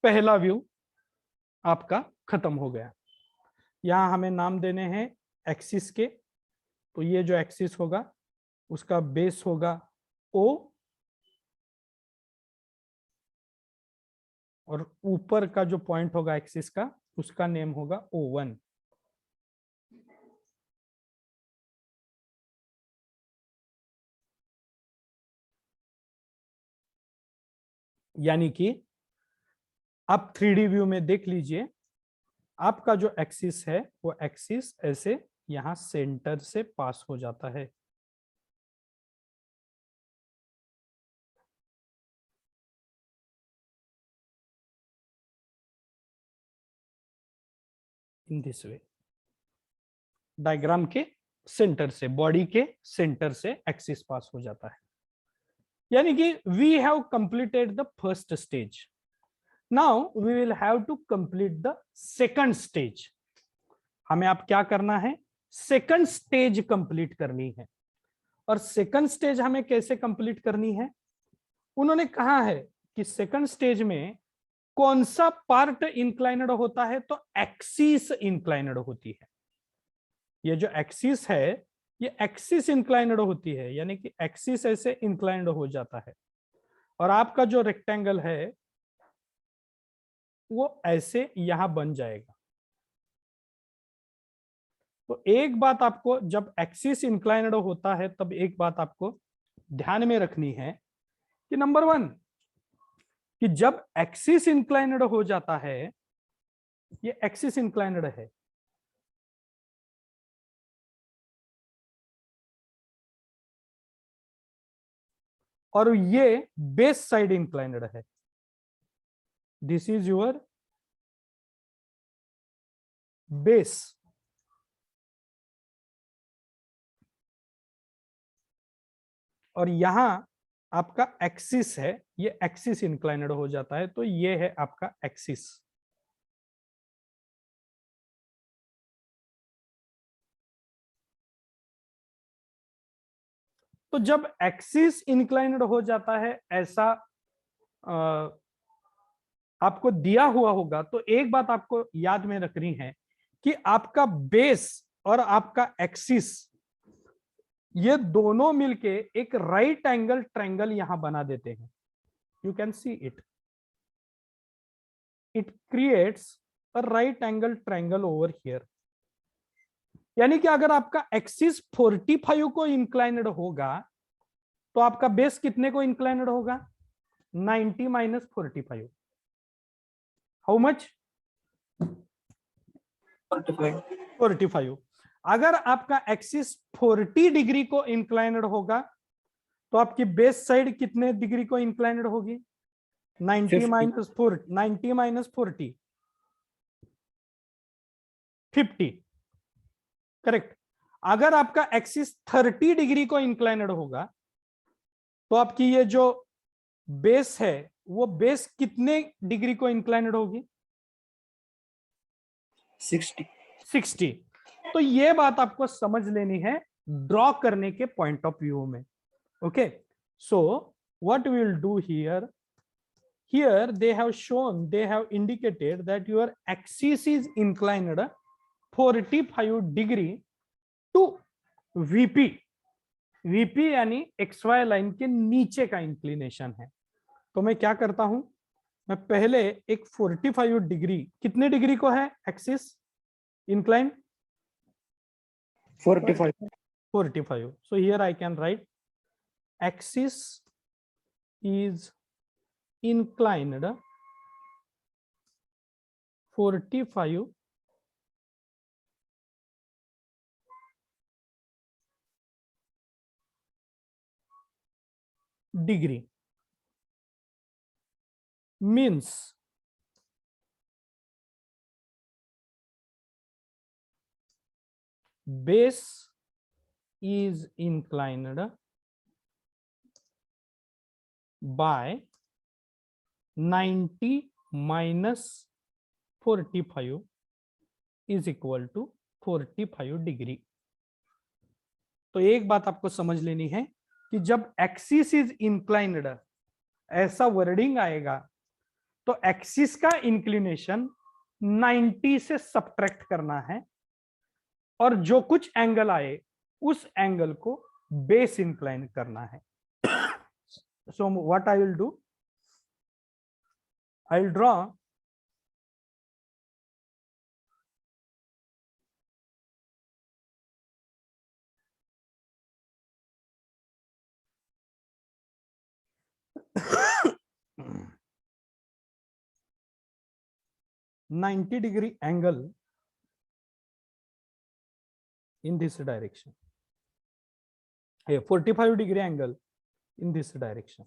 पहला व्यू आपका खत्म हो गया। यहाँ हमें नाम देने हैं एक्सिस के, तो ये जो एक्सिस होगा उसका बेस होगा O और ऊपर का जो पॉइंट होगा एक्सिस का उसका नेम होगा O1। यानी कि आप 3D व्यू में देख लीजिए, आपका जो एक्सिस है वो एक्सिस ऐसे यहां सेंटर से पास हो जाता है। इन दिस वे, डायग्राम के सेंटर से, बॉडी के सेंटर से एक्सिस पास हो जाता है। यानी कि we have completed the first stage, now we will have to complete the second stage. हमें अब क्या करना है, सेकंड स्टेज कंप्लीट करनी है। और सेकंड स्टेज हमें कैसे कंप्लीट करनी है, उन्होंने कहा है कि सेकंड स्टेज में कौन सा पार्ट इंक्लाइनड होता है, तो एक्सिस इंक्लाइनड होती है। ये जो एक्सिस है ये एक्सिस इंक्लाइनड होती है, यानी कि एक्सिस ऐसे इंक्लाइंड हो जाता है और आपका जो रेक्टेंगल है वो ऐसे यहां बन जाएगा। तो एक बात आपको, जब एक्सिस इंक्लाइनड होता है तब एक बात आपको ध्यान में रखनी है कि नंबर 1 कि जब एक्सिस इंक्लाइनड हो जाता है, ये एक्सिस इंक्लाइनड है, और ये बेस साइड इंक्लाइनड है, दिस इज योर बेस। और यहां आपका एक्सिस है, ये एक्सिस इंक्लाइनड हो जाता है, तो ये है आपका एक्सिस। तो जब एक्सिस इंक्लाइनड हो जाता है ऐसा आपको दिया हुआ होगा, तो एक बात आपको याद में रखनी है कि आपका बेस और आपका एक्सिस ये दोनों मिलके एक राइट एंगल ट्रायंगल यहां बना देते हैं। You can see it creates a right angle triangle over here. यानी कि अगर आपका एक्सिस 45 को इंक्लाइनड होगा तो आपका बेस कितने को इंक्लाइनड होगा, 90 माइनस 45। How much, 45। अगर आपका एक्सिस 40 डिग्री को इंक्लाइनड होगा तो आपकी बेस साइड कितने डिग्री को इंक्लाइनड होगी, 90 माइनस 40, 90 माइनस 40, 50, करेक्ट। अगर आपका एक्सिस 30 डिग्री को इंक्लाइनड होगा तो आपकी ये जो बेस है वो बेस कितने डिग्री को इंक्लाइनड होगी, 60। तो ये बात आपको समझ लेनी है ड्रॉ करने के पॉइंट ऑफ व्यू में। Okay, so what we will do here, here they have indicated that your axis is inclined 45 degree to VP। VP यानी XY लाइन के नीचे का इंक्लिनेशन है। तो मैं क्या करता हूं, मैं पहले एक 45 डिग्री, कितने डिग्री को है axis incline, 45। so here I can write axis is inclined 45 degree, means base is inclined by 90 minus 45 is equal to 45 degree. तो एक बात आपको समझ लेनी है कि जब एक्सिस इज इंक्लाइंड ऐसा वर्डिंग आएगा तो एक्सिस का इंक्लिनेशन 90 से सब्ट्रैक्ट करना है, और जो कुछ एंगल आए उस एंगल को बेस इंक्लाइन करना है. So what I will do, I will draw (90° angle in this direction, a 45° angle in this direction.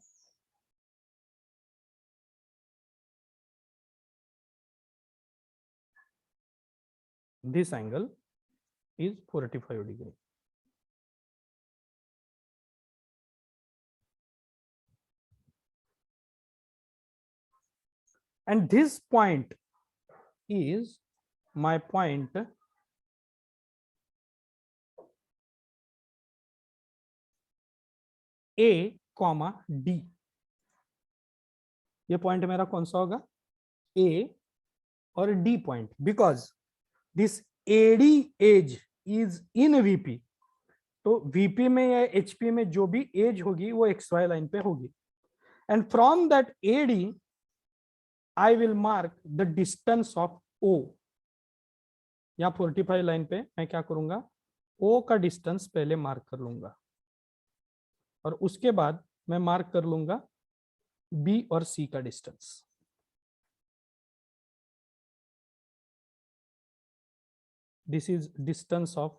This angle is 45°. And this point is my point A, D. ये point मेरा कौन सा होगा? A और D point, because this AD edge is in VP. तो VP में या HP में जो भी एज होगी वो XY लाइन पे होगी. And from that AD I will mark the distance of O. या 45 लाइन पे मैं क्या करूंगा? O का डिस्टेंस पहले मार्क कर लूंगा और उसके बाद मैं मार्क कर लूंगा B और C का distance. This is distance of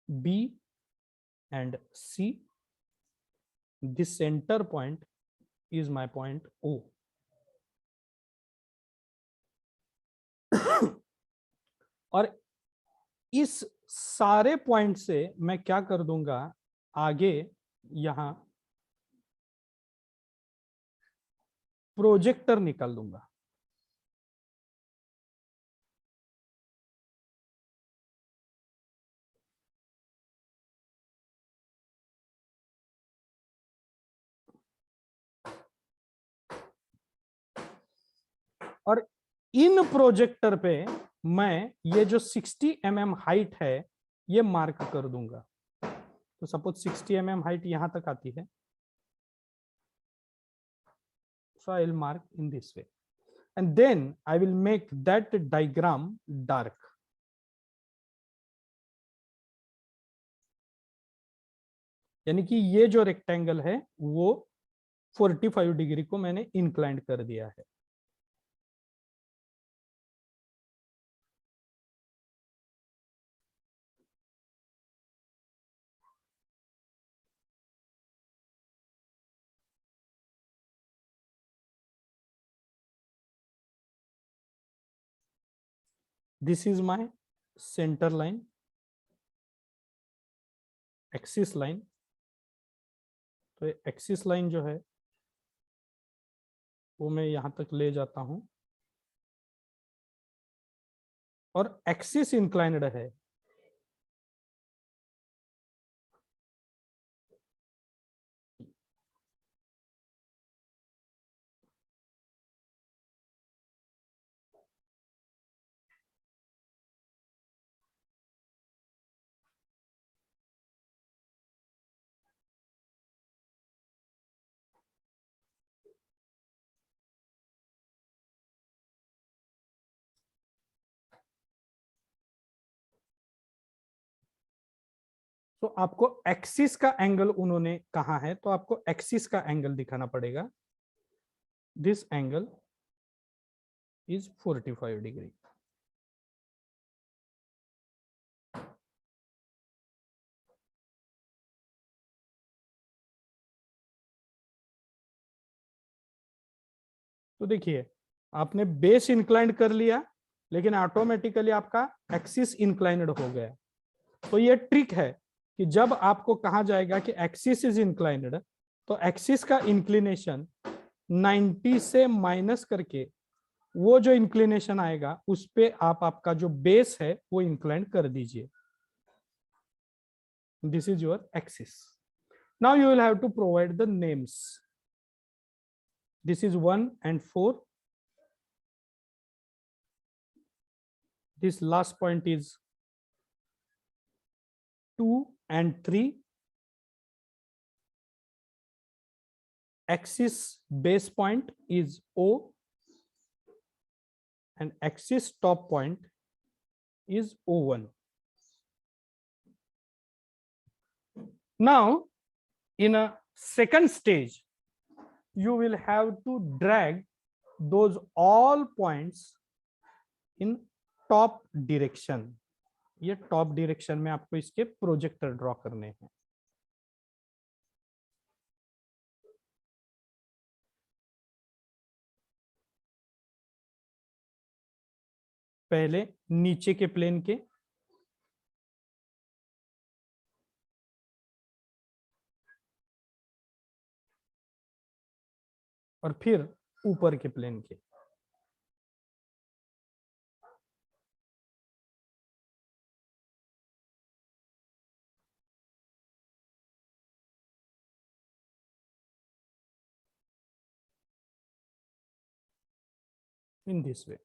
B and C. This center point is my point O. और इस सारे पॉइंट से मैं क्या कर दूंगा? आगे यहां प्रोजेक्टर निकाल दूंगा. और इन प्रोजेक्टर पे मैं ये जो 60 mm हाइट है ये मार्क कर दूंगा. तो सपोज 60 mm हाइट यहां तक आती है. So I will mark in this way and then I will make that diagram dark. यानी कि ये जो रेक्टेंगल है वो 45 डिग्री को मैंने इंक्लाइंड कर दिया है. This is my center line, axis line. तो एक्सिस लाइन जो है वो मैं यहां तक ले जाता हूं और एक्सिस इंक्लाइंड है. तो आपको एक्सिस का एंगल उन्होंने कहा है तो आपको एक्सिस का एंगल दिखाना पड़ेगा. This angle is 45 degree. तो देखिए आपने बेस इंक्लाइंड कर लिया लेकिन ऑटोमेटिकली आपका एक्सिस इंक्लाइंड हो गया. तो ये ट्रिक है कि जब आपको कहा जाएगा कि एक्सिस इज इंक्लाइंड तो एक्सिस का इंक्लिनेशन 90 से माइनस करके वो जो इंक्लिनेशन आएगा उस पे आप आपका जो बेस है वो इंक्लाइंड कर दीजिए. This is your axis. Now you will have to provide the names. This is 1 and 4. This last point is 2 and 3. Axis base point is O and axis top point is O1. Now, in a second stage, you will have to drag those all points in top direction. ये top direction में आपको इसके projector draw करने हैं. पहले नीचे के plane के, और फिर ऊपर के प्लेन के. इन दिस वे.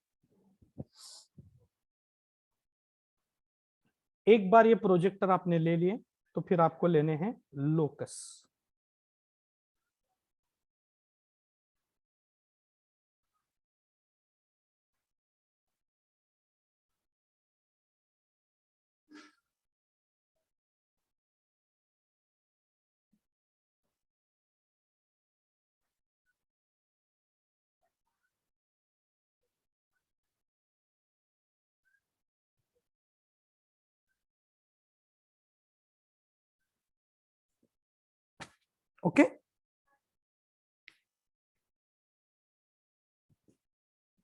एक बार ये प्रोजेक्टर आपने ले लिए तो फिर आपको लेने हैं लोकस. ओके.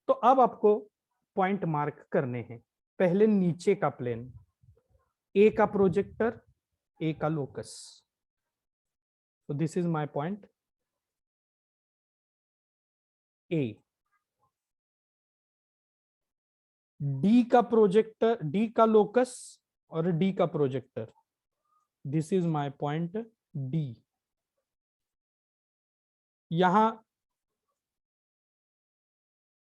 तो अब आपको पॉइंट मार्क करने हैं. पहले नीचे का प्लेन, ए का प्रोजेक्टर, ए का locus. So this is my point A. D का प्रोजेक्टर, D का लोकस और D का projector. This is my point D. यहां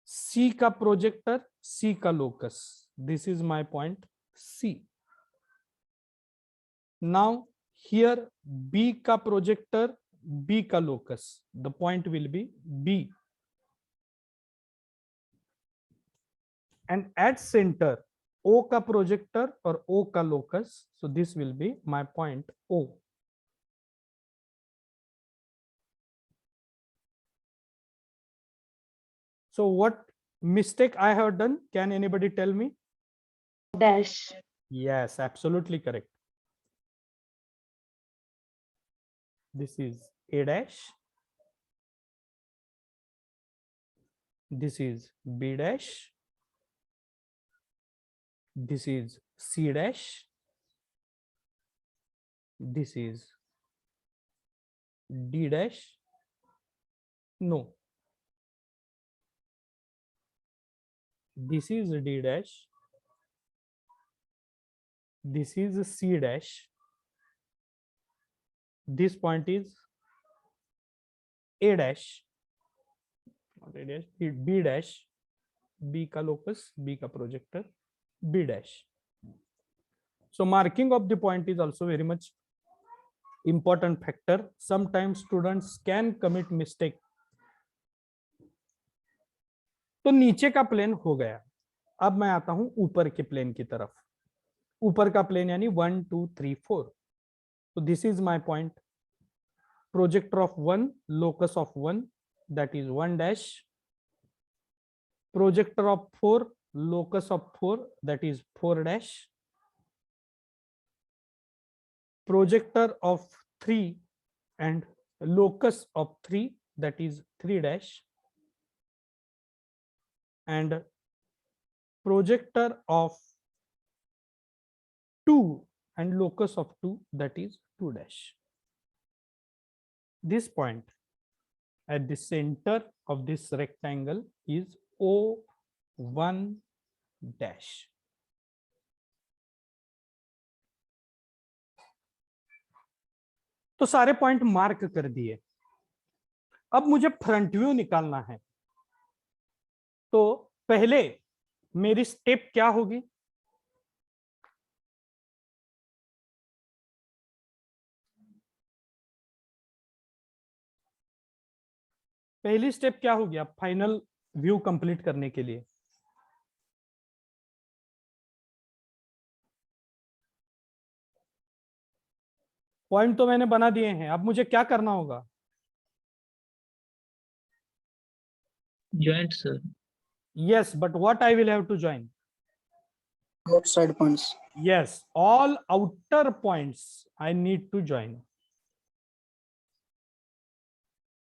C का प्रोजेक्टर, C का locus. This is my point C. Now here B का projector, B का locus. The point will be B. And at center O का projector और O का locus. So this will be my point O. So what mistake I have done? Can anybody tell me? Dash. Yes, absolutely correct. This is A dash. This is B dash. This is C dash. This is D dash. No. This is D dash. This is C dash. This point is A dash. Not A dash, B dash. B का locus, B का projector, B dash. So marking of the point is also very much important factor. Sometimes students can commit mistake. तो नीचे का plane हो गया. अब मैं आता हूं ऊपर के प्लेन की तरफ. ऊपर का प्लेन यानी 1 2 3 4. तो this is my point. Projector off 1, locus of 1, that is 1 dash. Projector of 4, locus of 4, that is 4 dash. Projector of 3 and locus of 3, that is 3 dash. And projector of 2 and locus of 2, that is 2 dash. This point at the center of this rectangle is O1 dash. तो सारे point mark कर दिए. अब मुझे front view निकालना है. तो पहले मेरी स्टेप क्या होगी? पहली स्टेप क्या हो गया फाइनल व्यू कंप्लीट करने के लिए? पॉइंट तो मैंने बना दिए हैं, अब मुझे क्या करना होगा? Joint, sir. Yes, but what I will have to join? Outside points. Yes, all outer points I need to join.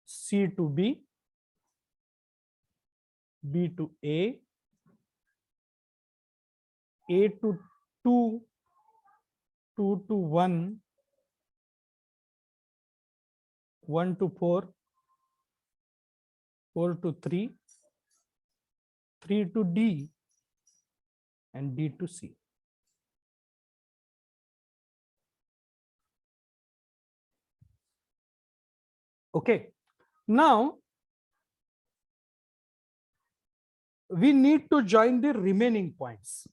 C to B, B to A to 2, 2 to 1, 1 to 4, 4 to 3, 3 to D, and D to C. Okay, now we need to join the remaining points.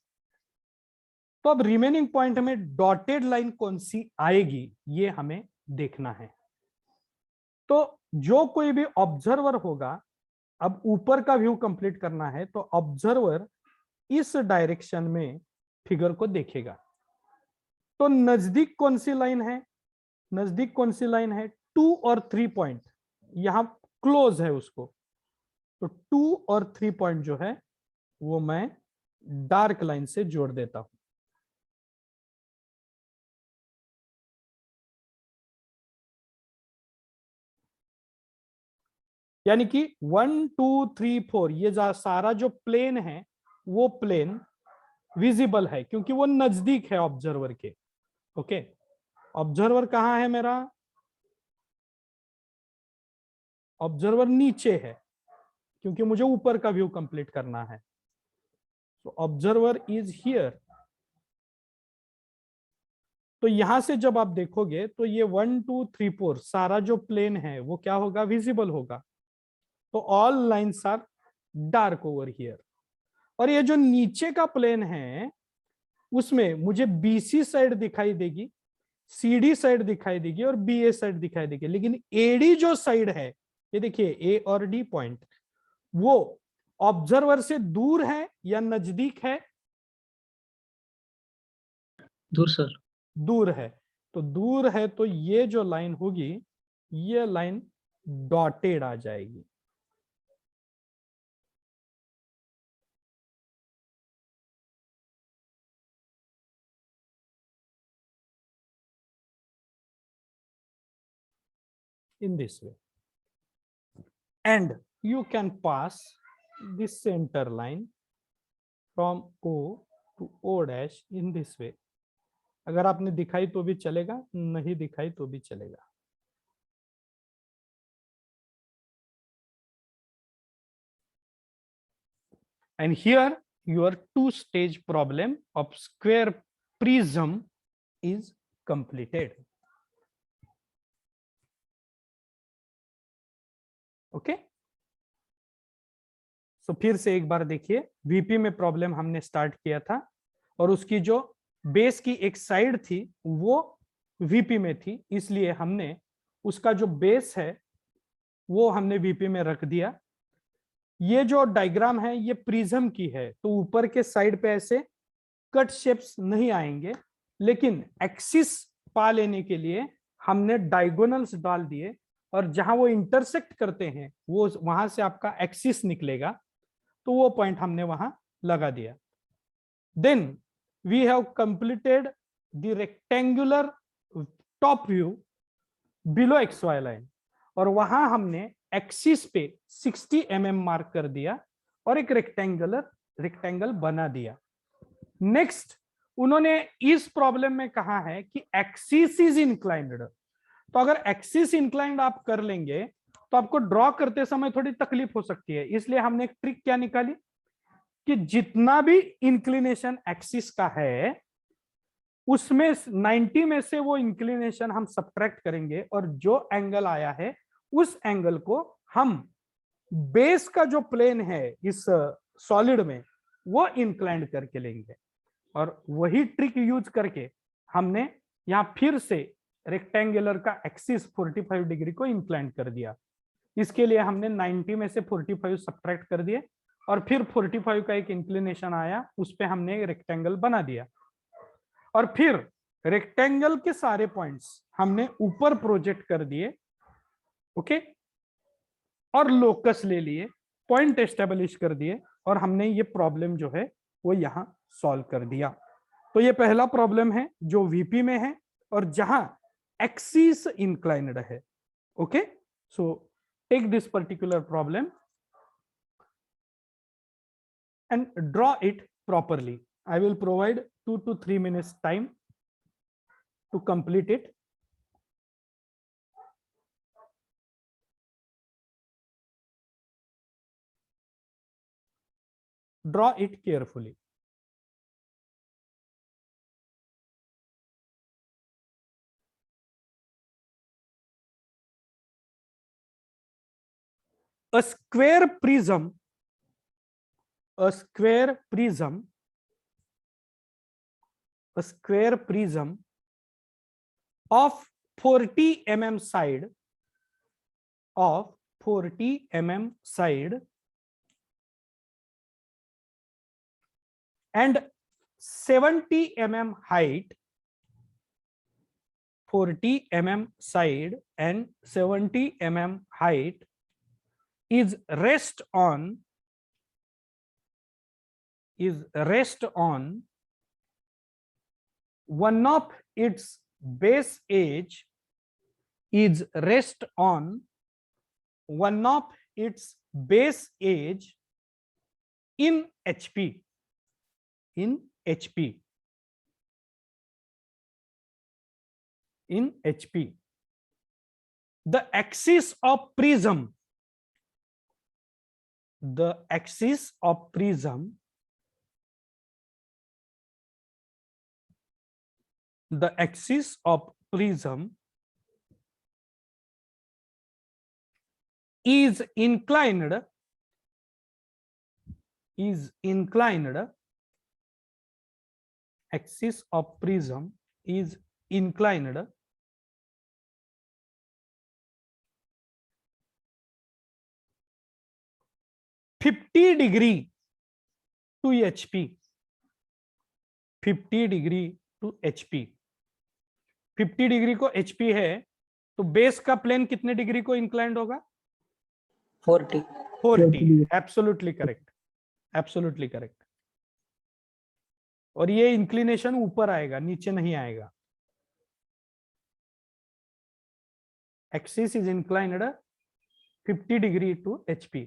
तो अब remaining point में dotted line कौन सी आएगी ये हमें देखना है। तो जो कोई भी ऑब्जर्वर होगा, अब ऊपर का व्यू कंप्लीट करना है तो ऑब्जर्वर इस डायरेक्शन में फिगर को देखेगा। तो नजदीक कौन सी लाइन है? नजदीक कौन सी लाइन है? 2 और 3 पॉइंट यहां क्लोज है उसको, तो 2 और 3 पॉइंट जो है वो मैं डार्क लाइन से जोड़ देता हूं। यानी कि 1 2 3 4 ये सारा जो प्लेन है वो प्लेन विजिबल है क्योंकि वो नजदीक है ऑब्जर्वर के। ओके, ऑब्जर्वर कहां है मेरा? ऑब्जर्वर नीचे है क्योंकि मुझे ऊपर का व्यू कंप्लीट करना है। तो ऑब्जर्वर इज हियर। तो यहां से जब आप देखोगे तो ये 1 2 3 4 सारा जो प्लेन है वो क्या होगा? विजिबल होगा। तो all lines are dark over here. और ये जो नीचे का प्लेन है उसमें मुझे बीसी साइड दिखाई देगी, सीडी साइड दिखाई देगी और बीए साइड दिखाई देगी, लेकिन एडी जो साइड है ये देखिए ए और डी पॉइंट वो ऑब्जर्वर से दूर है या नजदीक है? दूर सर। दूर है। तो दूर है तो ये जो लाइन होगी ये लाइन डॉटेड आ जाएगी। In this way, and you can pass this center line from O to O dash in this way. अगर आपने दिखाई तो भी चलेगा, नहीं दिखाई तो भी चलेगा। And here your two-stage problem of square prism is completed. Okay, so फिर से एक बार देखिए, वीपी में प्रॉब्लम हमने स्टार्ट किया था और उसकी जो बेस की एक साइड थी वो वीपी में थी, इसलिए हमने उसका जो बेस है वो हमने वीपी में रख दिया। ये जो डायग्राम है ये प्रिज्म की है, तो ऊपर के साइड पे ऐसे कट शेप्स नहीं आएंगे, लेकिन एक्सिस पा लेने के लिए हमने डायगोनल्स डाल दिए और जहां वो इंटरसेक्ट करते हैं वो वहां से आपका एक्सिस निकलेगा, तो वो पॉइंट हमने वहां लगा दिया। Then we have completed the rectangular top view below XY line, और वहां हमने एक्सिस पे 60 mm मार्क कर दिया और एक रेक्टेंगल बना दिया। नेक्स्ट उन्होंने इस प्रॉब्लम में कहा है कि एक्सिस इज इंक्लाइंड, तो अगर एक्सिस इंक्लाइंड आप कर लेंगे तो आपको ड्रॉ करते समय थोड़ी तकलीफ हो सकती है, इसलिए हमने एक ट्रिक क्या निकाली कि जितना भी इंक्लिनेशन एक्सिस का है उसमें 90 में से वो इंक्लिनेशन हम सब्ट्रैक्ट करेंगे और जो एंगल आया है उस एंगल को हम बेस का जो प्लेन है इस सॉलिड में वो इंक्लाइंड करके लेंगे, और वही ट्रिक यूज करके हमने यहां फिर से रेक्टेंगुलर का एक्सिस 45 डिग्री को इंक्लाइन कर दिया। इसके लिए हमने 90 में से 45 सब्ट्रैक्ट कर दिए और फिर 45 का एक इंक्लिनेशन आया, उस पे हमने एक रेक्टेंगल बना दिया और फिर रेक्टेंगल के सारे पॉइंट्स हमने ऊपर प्रोजेक्ट कर दिए, ओके, और लोकस ले लिए, पॉइंट एस्टेब्लिश कर दिए और हमने ये प्रॉब्लम जो है वो यहां सॉल्व कर दिया। तो ये पहला प्रॉब्लम है जो वीपी में है और जहां एक्सिस इंक्लाइंड है, okay. So take this particular problem and draw it properly. I will provide 2 to 3 minutes time to complete it. Draw it carefully. A square prism, a square prism, a square prism of 40 mm side, of 40 mm side and 70 mm height, 40 mm side and 70 mm height is rest on one of its base edge, is rest on one of its base edge in HP, in HP, in HP. The axis of prism, the axis of prism, the axis of prism is inclined, axis of prism is inclined 50 degree to HP, 50 degree to HP. 50 degree को HP है तो base का plane कितने degree को inclined होगा? 40. 40. Absolutely correct, absolutely correct. और ये inclination ऊपर आएगा, नीचे नहीं आएगा। Axis is inclined 50 degree to HP.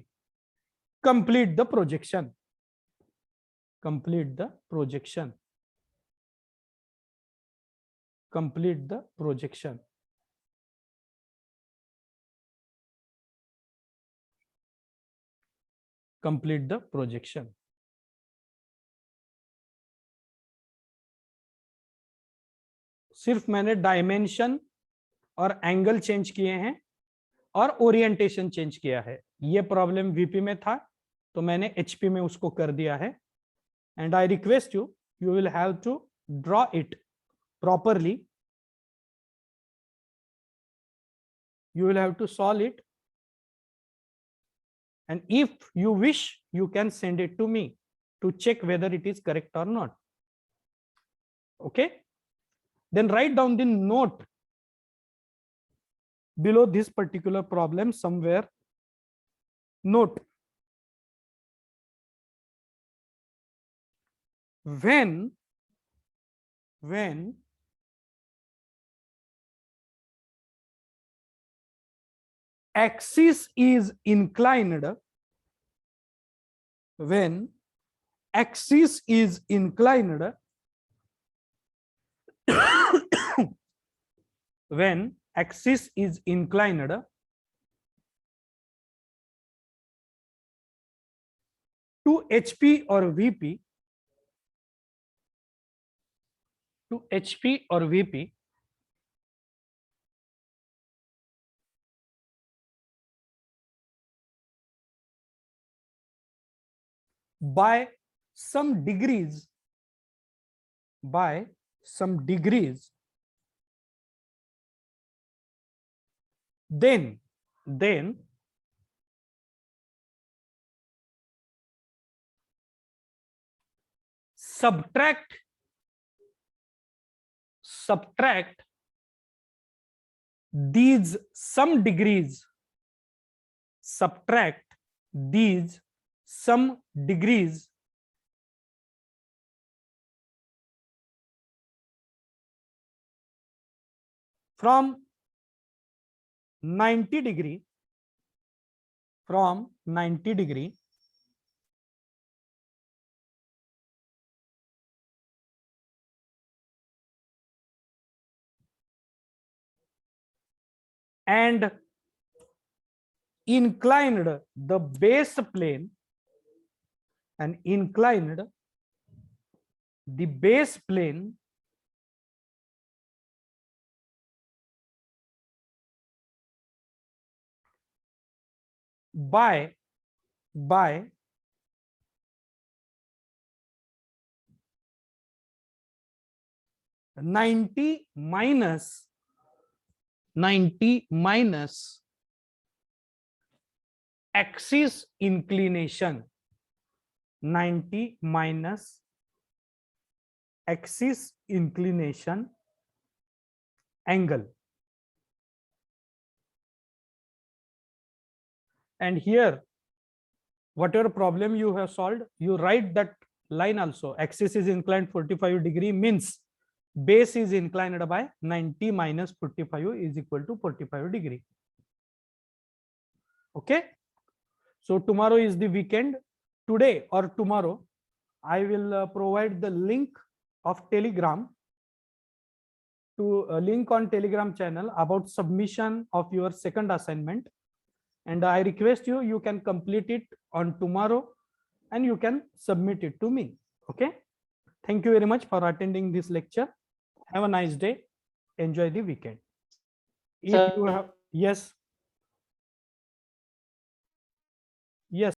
Complete the projection, complete the projection, complete the projection. Complete the projection. सिर्फ मैंने डायमेंशन और एंगल चेंज किए हैं और ओरिएंटेशन चेंज किया है। ये प्रॉब्लम वीपी में था तो मैंने एचपी में उसको कर दिया है। And I request you, you will have to draw it properly. You will have to solve it, and if you wish you can send it to me to check whether it is correct or not. Okay, then write down the note below this particular problem somewhere. Note: when axis is inclined, when axis is inclined, when axis is inclined to HP or VP, to HP or VP, by some degrees, then subtract these some degrees, subtract these some degrees from 90 degree, from 90 degree and inclined the base plane, and inclined the base plane by 90 minus axis inclination, 90 minus axis inclination angle. And here, whatever problem you have solved, you write that line also. Axis is inclined 45 degree means base is inclined by 90 minus 45 is equal to 45 degree. Okay. So tomorrow is the weekend. Today or tomorrow, I will provide the link of Telegram, to a link on Telegram channel about submission of your second assignment. And I request you, you can complete it on tomorrow and you can submit it to me. Okay. Thank you very much for attending this lecture. Have a nice day. Enjoy the weekend. If you have, yes. Yes.